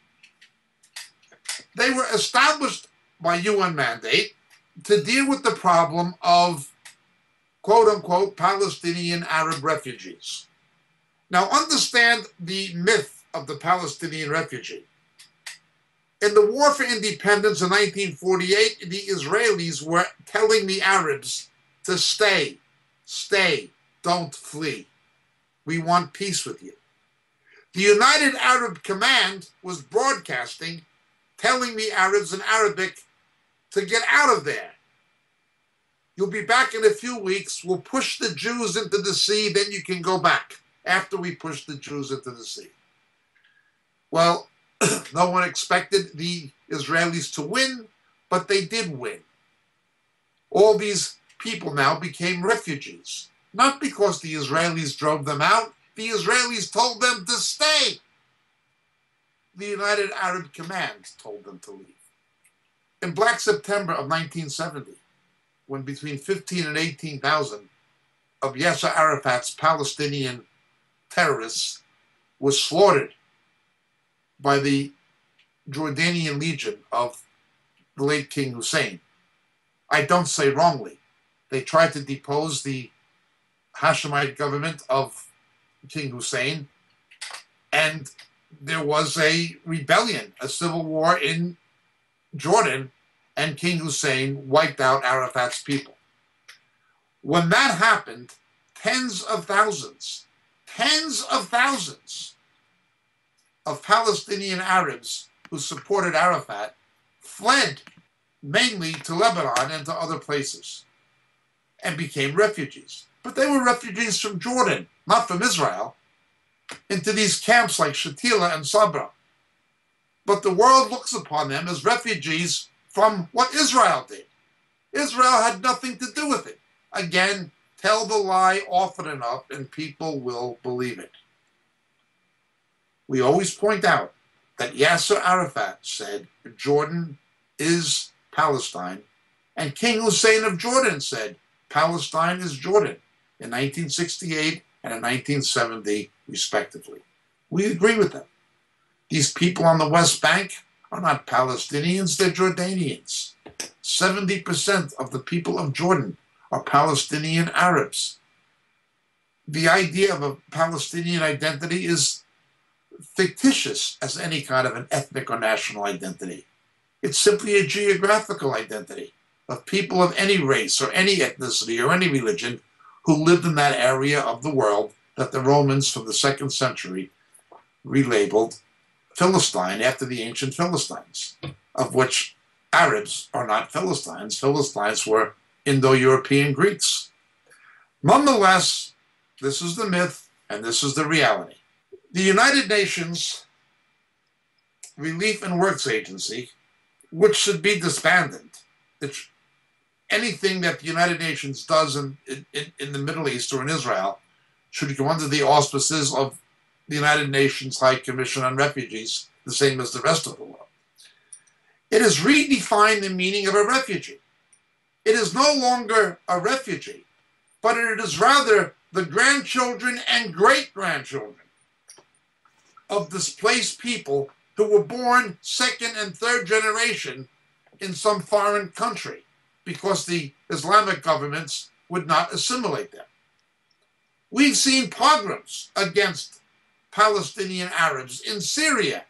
They were established by UN mandate to deal with the problem of quote-unquote Palestinian Arab refugees. Now understand the myth of the Palestinian refugee. In the War for Independence in 1948, the Israelis were telling the Arabs to stay, don't flee. We want peace with you. The United Arab Command was broadcasting, telling the Arabs in Arabic to get out of there. You'll be back in a few weeks. We'll push the Jews into the sea, then you can go back after we push the Jews into the sea. Well, no one expected the Israelis to win, but they did win. All these people now became refugees, not because the Israelis drove them out. The Israelis told them to stay. The United Arab Command told them to leave. In Black September of 1970, when between 15 and 18,000 of Yasser Arafat's Palestinian terrorists were slaughtered by the Jordanian Legion of the late King Hussein. I don't say wrongly. They tried to depose the Hashemite government of King Hussein, and there was a rebellion, a civil war in Jordan, and King Hussein wiped out Arafat's people. When that happened, tens of thousands of Palestinian Arabs who supported Arafat fled mainly to Lebanon and to other places and became refugees. But they were refugees from Jordan, not from Israel, into these camps like Shatila and Sabra. But the world looks upon them as refugees from what Israel did. Israel had nothing to do with it. Again, tell the lie often enough and people will believe it. We always point out that Yasser Arafat said Jordan is Palestine, and King Hussein of Jordan said Palestine is Jordan in 1968 and in 1970, respectively. We agree with them. These people on the West Bank are not Palestinians, they're Jordanians. 70% of the people of Jordan are Palestinian Arabs. The idea of a Palestinian identity is fictitious as any kind of an ethnic or national identity. It's simply a geographical identity of people of any race or any ethnicity or any religion who lived in that area of the world that the Romans from the 2nd century relabeled Philistine after the ancient Philistines, of which Arabs are not Philistines. Philistines were Indo-European Greeks. Nonetheless, this is the myth and this is the reality. The United Nations Relief and Works Agency, which should be disbanded, anything that the United Nations does in the Middle East or in Israel should go under the auspices of the United Nations High Commission on Refugees, the same as the rest of the world. It has redefined the meaning of a refugee. It is no longer a refugee, but it is rather the grandchildren and great-grandchildren of displaced people who were born 2nd and 3rd generation in some foreign country because the Islamic governments would not assimilate them. We've seen pogroms against Palestinian Arabs in Syria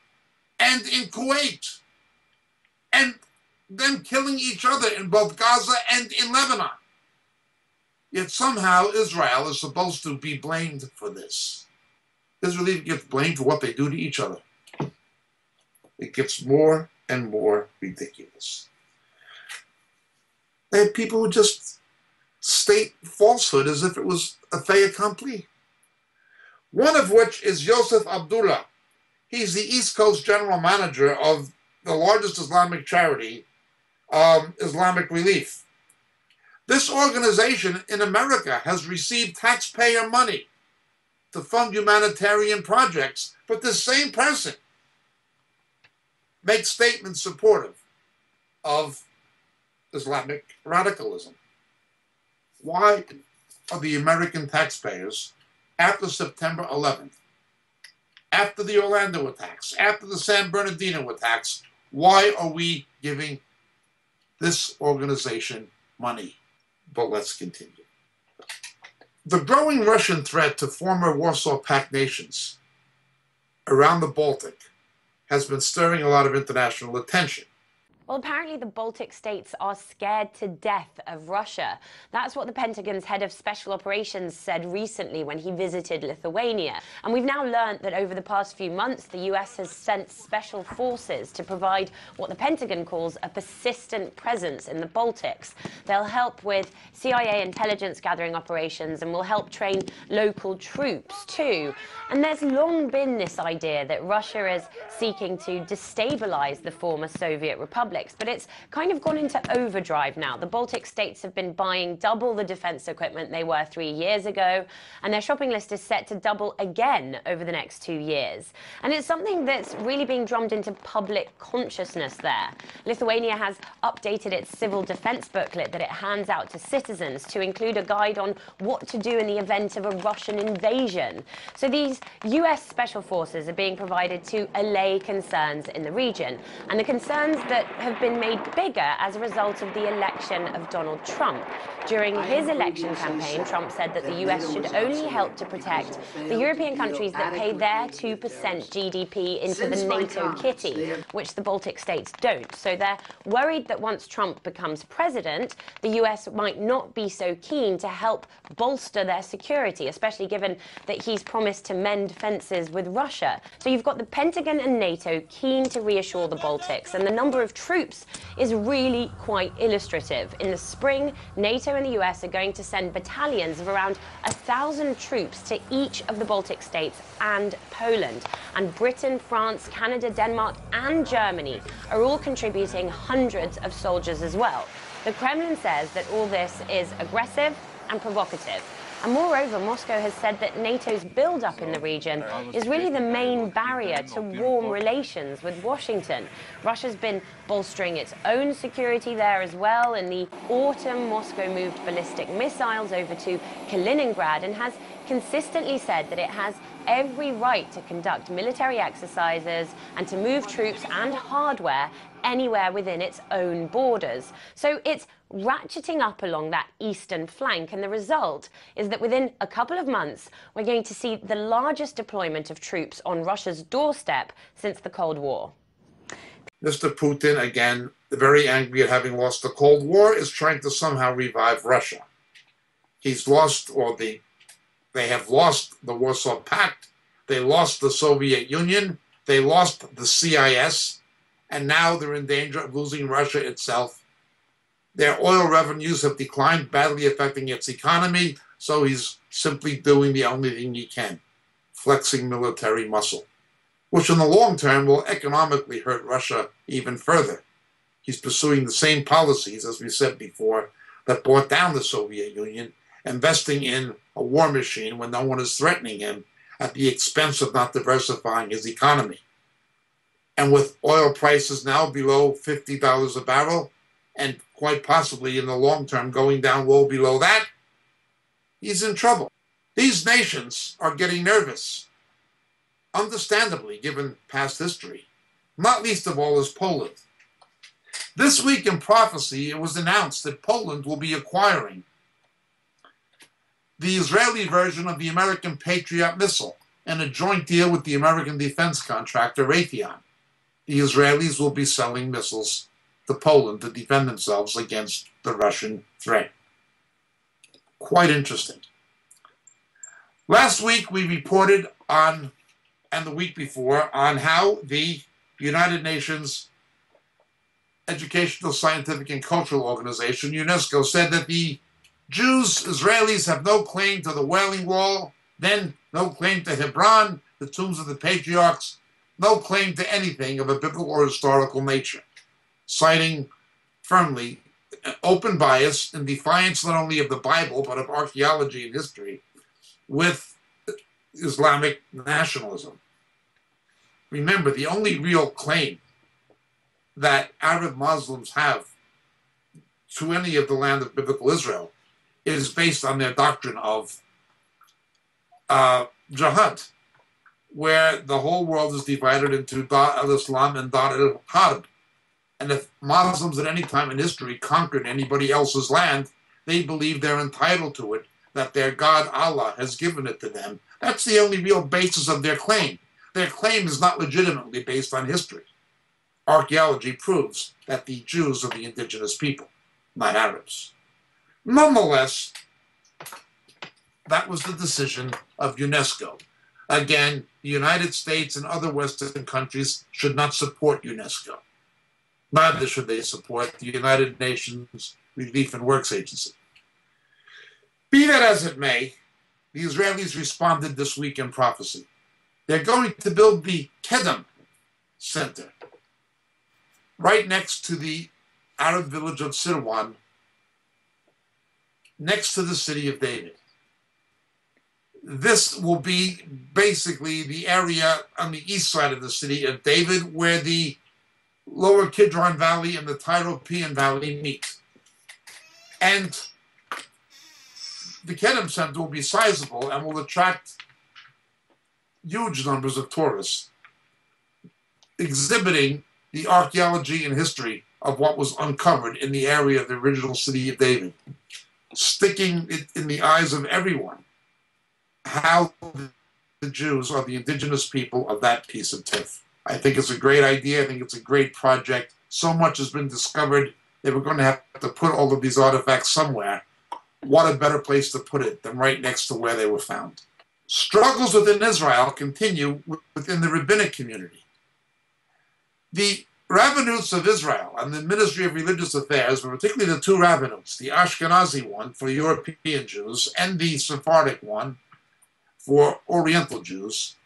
and in Kuwait, and them killing each other in both Gaza and in Lebanon. Yet somehow Israel is supposed to be blamed for this. Israel even gets blamed for what they do to each other. It gets more and more ridiculous. They had people who just state falsehood as if it was a fait accompli. One of which is Yosef Abdullah. He's the East Coast general manager of the largest Islamic charity, Islamic Relief. This organization in America has received taxpayer money to fund humanitarian projects, but this same person makes statements supportive of Islamic radicalism. Why are the American taxpayers, after September 11th, after the Orlando attacks, after the San Bernardino attacks, why are we giving this organization money? But let's continue. The growing Russian threat to former Warsaw Pact nations around the Baltic has been stirring a lot of international attention. Well, apparently the Baltic states are scared to death of Russia. That's what the Pentagon's head of special operations said recently when he visited Lithuania. And we've now learned that over the past few months, the US has sent special forces to provide what the Pentagon calls a persistent presence in the Baltics. They'll help with CIA intelligence gathering operations and will help train local troops too. And there's long been this idea that Russia is seeking to destabilize the former Soviet republics, but it's kind of gone into overdrive now. The Baltic states have been buying double the defense equipment they were 3 years ago, and their shopping list is set to double again over the next 2 years. And it's something that's really being drummed into public consciousness there. Lithuania has updated its civil defense booklet that it hands out to citizens to include a guide on what to do in the event of a Russian invasion. So these US special forces are being provided to allay concerns in the region, and the concerns that have been made bigger as a result of the election of Donald Trump. During his election campaign, Trump said that the US should only help to protect the European countries that pay their 2% GDP into the NATO kitty, which the Baltic states don't. So they're worried that once Trump becomes president, the US might not be so keen to help bolster their security, especially given that he's promised to mend fences with Russia. So you've got the Pentagon and NATO keen to reassure the Baltics, and the number of troops is really quite illustrative. In the spring, NATO and the US are going to send battalions of around 1,000 troops to each of the Baltic states and Poland. And Britain, France, Canada, Denmark, and Germany are all contributing hundreds of soldiers as well. The Kremlin says that all this is aggressive and provocative. And moreover, Moscow has said that NATO's build-up in the region is really the main barrier to warm relations with Washington. Russia's been bolstering its own security there as well. In the autumn, Moscow moved ballistic missiles over to Kaliningrad and has consistently said that it has every right to conduct military exercises and to move troops and hardware anywhere within its own borders. So it's ratcheting up along that eastern flank, and the result is that within a couple of months we're going to see the largest deployment of troops on Russia's doorstep since the Cold War. Mr. Putin, again, very angry at having lost the Cold War, is trying to somehow revive Russia. He's lost, or they have lost the Warsaw Pact, they lost the Soviet Union, they lost the CIS, and now they're in danger of losing Russia itself. Their oil revenues have declined, badly affecting its economy, so he's simply doing the only thing he can, flexing military muscle, which in the long term will economically hurt Russia even further. He's pursuing the same policies, as we said before, that brought down the Soviet Union, investing in a war machine when no one is threatening him at the expense of not diversifying his economy. And with oil prices now below $50 a barrel, and quite possibly in the long term going down well below that, he's in trouble. These nations are getting nervous, understandably, given past history. Not least of all is Poland. This week in prophecy, it was announced that Poland will be acquiring the Israeli version of the American Patriot missile in a joint deal with the American defense contractor Raytheon. The Israelis will be selling missiles to Poland to defend themselves against the Russian threat. Quite interesting. Last week we reported on, and the week before, on how the United Nations Educational, Scientific, and Cultural Organization, UNESCO, said that the Jews, Israelis, have no claim to the Wailing Wall, then no claim to Hebron, the tombs of the patriarchs, no claim to anything of a biblical or historical nature, citing firmly open bias in defiance not only of the Bible but of archaeology and history with Islamic nationalism. Remember, the only real claim that Arab Muslims have to any of the land of biblical Israel is based on their doctrine of jihad, where the whole world is divided into Dar al-Islam and Dar al-Harb. And if Muslims at any time in history conquered anybody else's land, they believe they're entitled to it, that their God Allah has given it to them. That's the only real basis of their claim. Their claim is not legitimately based on history. Archaeology proves that the Jews are the indigenous people, not Arabs. Nonetheless, that was the decision of UNESCO. Again, the United States and other Western countries should not support UNESCO. Neither should they support the United Nations Relief and Works Agency. Be that as it may, the Israelis responded this week in prophecy. They're going to build the Kedem Center right next to the Arab village of Sirwan, next to the city of David. This will be basically the area on the east side of the city of David where the lower Kidron Valley and the Tyropean Valley meet. And the Kedem Center will be sizable and will attract huge numbers of tourists, exhibiting the archaeology and history of what was uncovered in the area of the original city of David, sticking it in the eyes of everyone how the Jews are the indigenous people of that piece of turf. I think it's a great idea. I think it's a great project. So much has been discovered. They were going to have to put all of these artifacts somewhere. What a better place to put it than right next to where they were found. Struggles within Israel continue within the rabbinic community. The rabbinutes of Israel and the Ministry of Religious Affairs, but particularly the two rabbinutes, the Ashkenazi one for European Jews and the Sephardic one for Oriental Jews,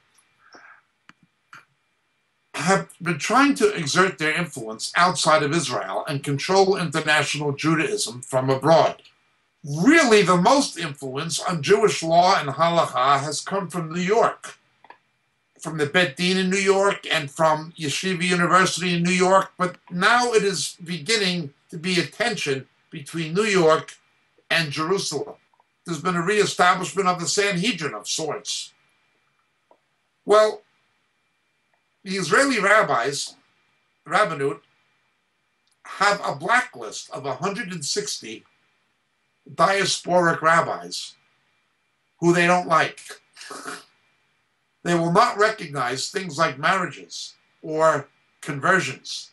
have been trying to exert their influence outside of Israel and control international Judaism from abroad. Really, the most influence on Jewish law and halakha has come from New York, from the Bet Din in New York and from Yeshiva University in New York, but now it is beginning to be a tension between New York and Jerusalem. There's been a reestablishment of the Sanhedrin of sorts. Well, the Israeli rabbis, rabbinate, have a blacklist of 160 diasporic rabbis who they don't like. They will not recognize things like marriages or conversions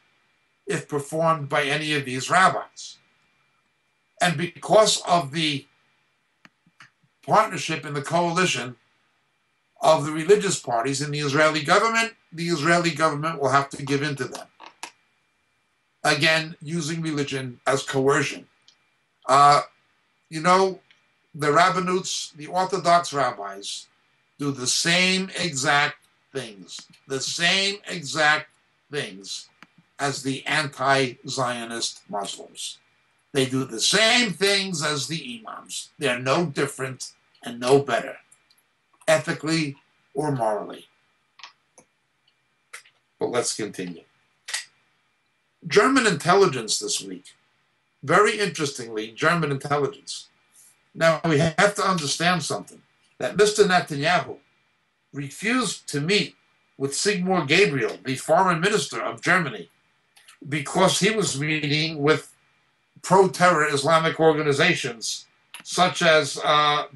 if performed by any of these rabbis. And because of the partnership in the coalition of the religious parties in the Israeli government will have to give in to them. Again, using religion as coercion. You know, the rabbinutes, the Orthodox rabbis, do the same exact things as the anti-Zionist Muslims. They do the same things as the imams. They're no different and no better, ethically or morally. But let's continue. German intelligence this week. Very interestingly, German intelligence. Now, we have to understand something, that Mr. Netanyahu refused to meet with Sigmar Gabriel, the foreign minister of Germany, because he was meeting with pro-terror Islamic organizations, such as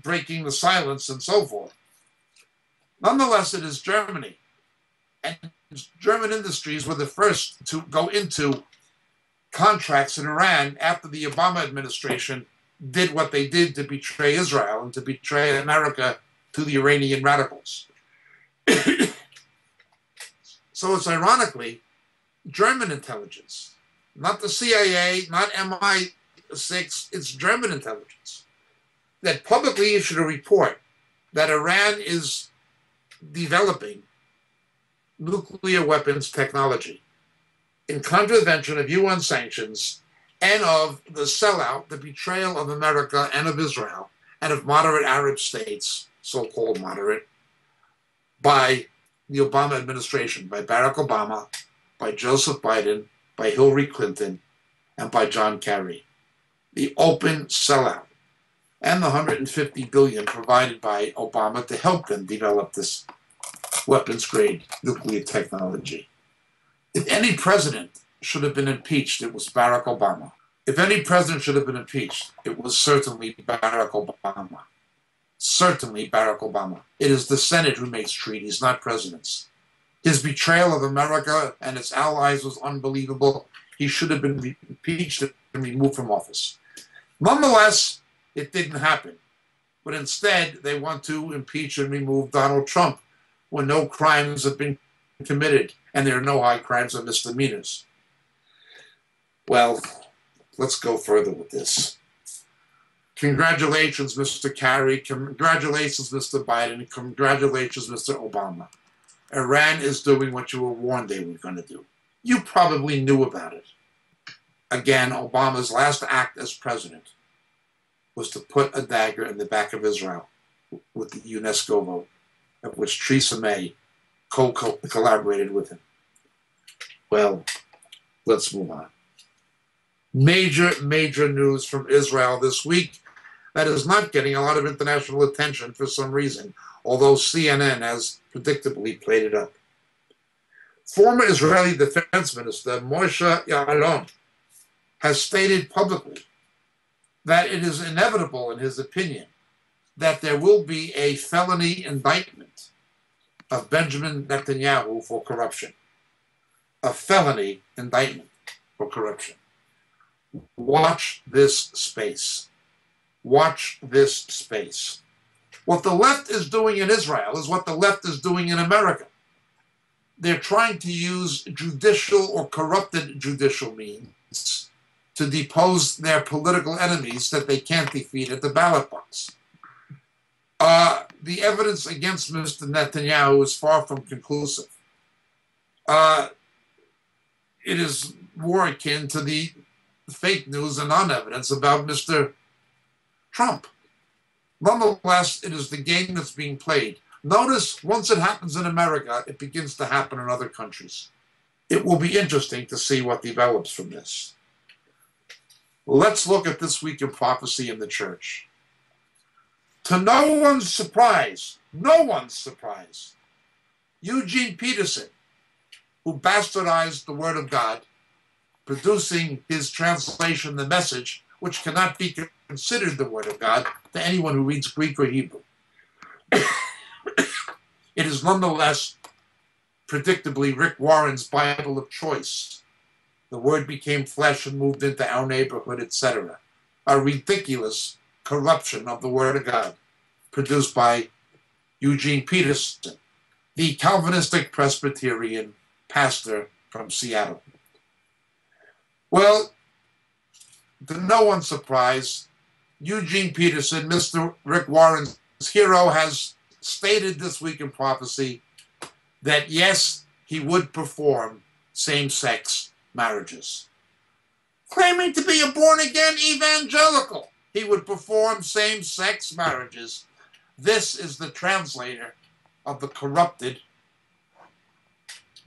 Breaking the Silence and so forth. Nonetheless, it is Germany. And German industries were the first to go into contracts in Iran after the Obama administration did what they did to betray Israel and to betray America to the Iranian radicals. So it's ironically German intelligence not the CIA, not MI6, it's German intelligence, that publicly issued a report that Iran is developing nuclear weapons technology in contravention of UN sanctions and of the sellout, the betrayal of America and of Israel and of moderate Arab states, so-called moderate, by the Obama administration, by Barack Obama, by Joseph Biden, by Hillary Clinton, and by John Kerry. The open sellout and the $150 billion provided by Obama to help them develop this weapons-grade nuclear technology. If any president should have been impeached, it was Barack Obama. If any president should have been impeached, it was certainly Barack Obama. Certainly Barack Obama. It is the Senate who makes treaties, not presidents. His betrayal of America and its allies was unbelievable. He should have been impeached and removed from office. Nonetheless, it didn't happen. But instead, they want to impeach and remove Donald Trump when no crimes have been committed and there are no high crimes or misdemeanors. Well, let's go further with this. Congratulations, Mr. Kerry. Congratulations, Mr. Biden. Congratulations, Mr. Obama. Iran is doing what you were warned they were going to do. You probably knew about it. Again, Obama's last act as president was to put a dagger in the back of Israel with the UNESCO vote, of which Theresa May collaborated with him. Well, let's move on. Major news from Israel this week that is not getting a lot of international attention for some reason, although CNN has predictably played it up. Former Israeli Defense Minister Moshe Ya'alon has stated publicly that it is inevitable, in his opinion, that there will be a felony indictment of Benjamin Netanyahu for corruption. A felony indictment for corruption. Watch this space. Watch this space. What the left is doing in Israel is what the left is doing in America. They're trying to use judicial or corrupted judicial means to depose their political enemies that they can't defeat at the ballot box. The evidence against Mr. Netanyahu is far from conclusive. It is more akin to the fake news and non-evidence about Mr. Trump. Nonetheless, it is the game that's being played. Notice, once it happens in America, it begins to happen in other countries. It will be interesting to see what develops from this. Let's look at this week in prophecy in the church. To no one's surprise, Eugene Peterson, who bastardized the Word of God, producing his translation, The Message, which cannot be considered the Word of God to anyone who reads Greek or Hebrew. It is nonetheless, predictably, Rick Warren's Bible of choice. The Word became flesh and moved into our neighborhood, etc. A ridiculous corruption of the Word of God, produced by Eugene Peterson, the Calvinistic Presbyterian pastor from Seattle. Well, to no one's surprise, Eugene Peterson, Mr. Rick Warren's hero, has stated this week in prophecy that yes, he would perform same-sex marriages. Claiming to be a born-again evangelical, he would perform same-sex marriages. This is the translator of the corrupted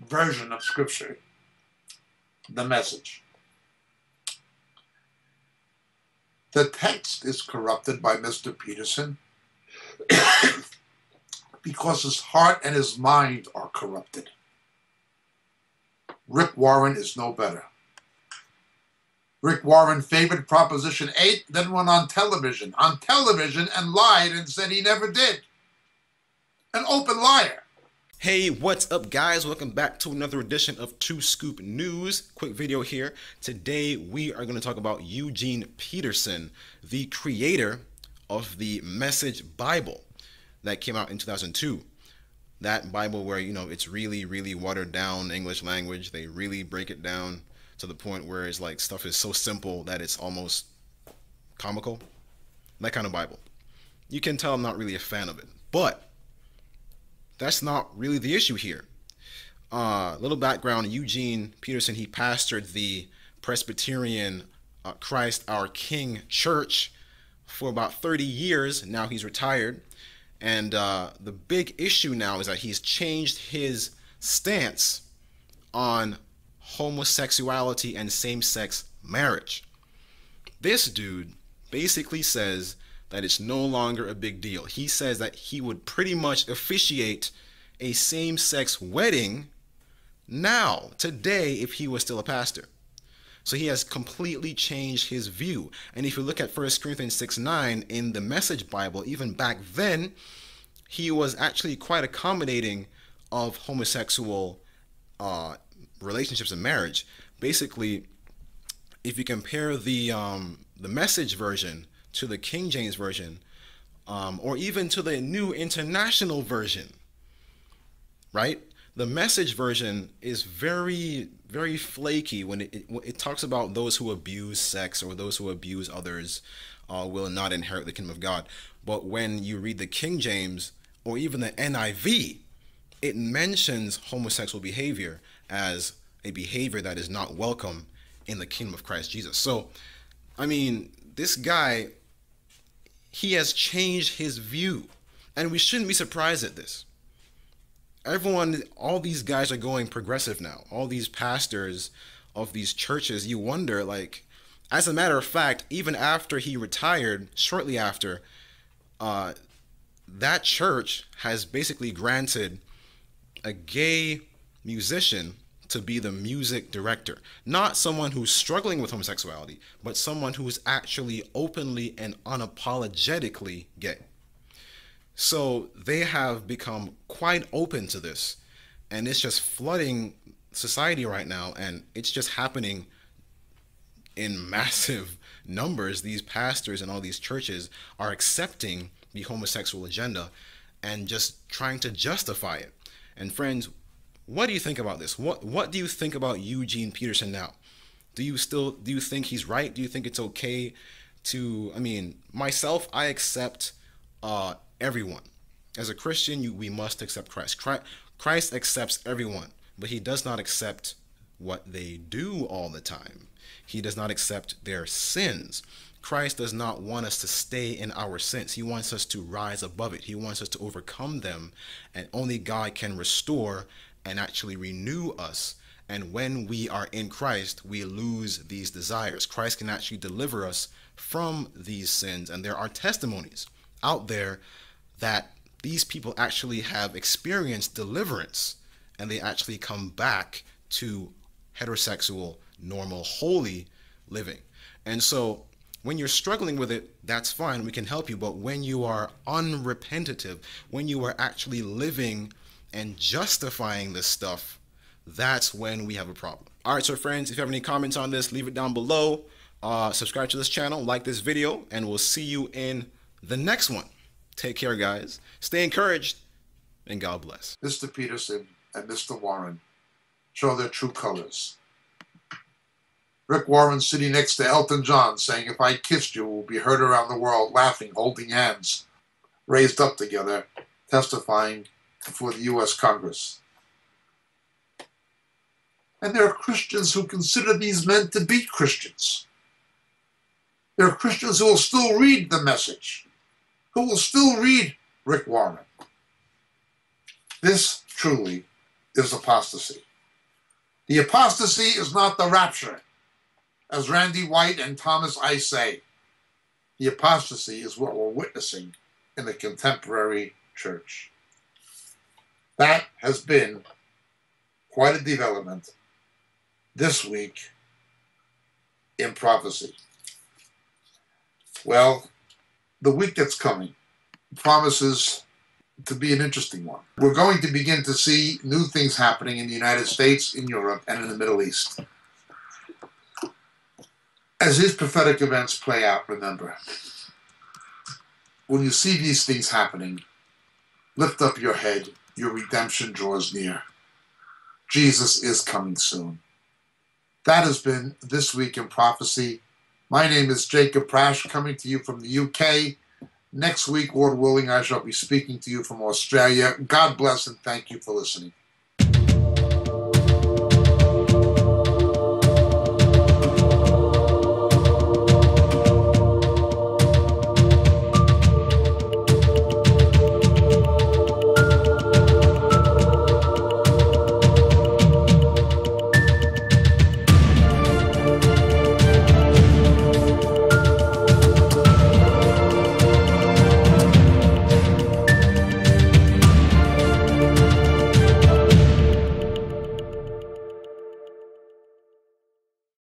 version of Scripture, The Message. The text is corrupted by Mr. Peterson because his heart and his mind are corrupted. Rick Warren is no better. Rick Warren favored Proposition 8, then went on television and lied and said he never did. An open liar. Hey, what's up, guys? Welcome back to another edition of Two Scoop News. Quick video here. Today we are going to talk about Eugene Peterson, the creator of the Message Bible that came out in 2002. That Bible where, it's really, really watered down English language. They really break it down to the point where it's like stuff is so simple that it's almost comical. That kind of Bible. You can tell I'm not really a fan of it, but that's not really the issue here. Little background: Eugene Peterson, he pastored the Presbyterian Christ Our King Church for about 30 years. Now he's retired, and the big issue now is that he's changed his stance on homosexuality and same-sex marriage. This dude basically says that it's no longer a big deal. He says that he would pretty much officiate a same-sex wedding now, today, if he was still a pastor. So he has completely changed his view. And if you look at 1 Corinthians 6:9 in the Message Bible, even back then, he was actually quite accommodating of homosexual relationships and marriage. Basically, if you compare the Message version to the King James version, or even to the New International Version, right? The Message version is very, very flaky when it talks about those who abuse sex or those who abuse others will not inherit the kingdom of God. But when you read the King James or even the NIV, it mentions homosexual behavior as a behavior that is not welcome in the kingdom of Christ Jesus. So, I mean, this guy, he has changed his view, and we shouldn't be surprised at this. Everyone, all these guys are going progressive now. All these pastors of these churches, you wonder, like, as a matter of fact, even after he retired, shortly after, that church has basically granted a gay musician to be the music director. Not someone who's struggling with homosexuality, but someone who's actually openly and unapologetically gay. So they have become quite open to this, and it's just flooding society right now, and it's just happening in massive numbers. These pastors and all these churches are accepting the homosexual agenda and just trying to justify it. And friends, what do you think about this? What do you think about Eugene Peterson now? Do you think he's right? Do you think it's okay to, I mean, myself, I accept everyone. As a Christian, we must accept Christ. Christ accepts everyone, but he does not accept what they do all the time. He does not accept their sins. Christ does not want us to stay in our sins. He wants us to rise above it. He wants us to overcome them, and only God can restore and actually renew us. And when we are in Christ, we lose these desires. Christ can actually deliver us from these sins, and there are testimonies out there that these people actually have experienced deliverance, and they actually come back to heterosexual, normal, holy living. And so when you're struggling with it, that's fine, we can help you. But when you are unrepentative, when you are actually living and justifying this stuff, that's when we have a problem. All right, so friends, if you have any comments on this, leave it down below. Subscribe to this channel, like this video, and we'll see you in the next one. Take care, guys. Stay encouraged, and God bless. Mr. Peterson and Mr. Warren show their true colors. Rick Warren sitting next to Elton John saying, "If I kissed you, we'll be heard around the world," laughing, holding hands, raised up together, testifying before the U.S. Congress. And there are Christians who consider these men to be Christians. There are Christians who will still read the Message, who will still read Rick Warren. This truly is apostasy. The apostasy is not the rapture, as Randy White and Thomas Ice say. The apostasy is what we're witnessing in the contemporary church. That has been quite a development this week in prophecy. Well, the week that's coming promises to be an interesting one. We're going to begin to see new things happening in the United States, in Europe, and in the Middle East. As his prophetic events play out, remember, when you see these things happening, lift up your head. Your redemption draws near. Jesus is coming soon. That has been This Week in Prophecy. My name is Jacob Prasch, coming to you from the UK. Next week, Lord willing, I shall be speaking to you from Australia. God bless and thank you for listening.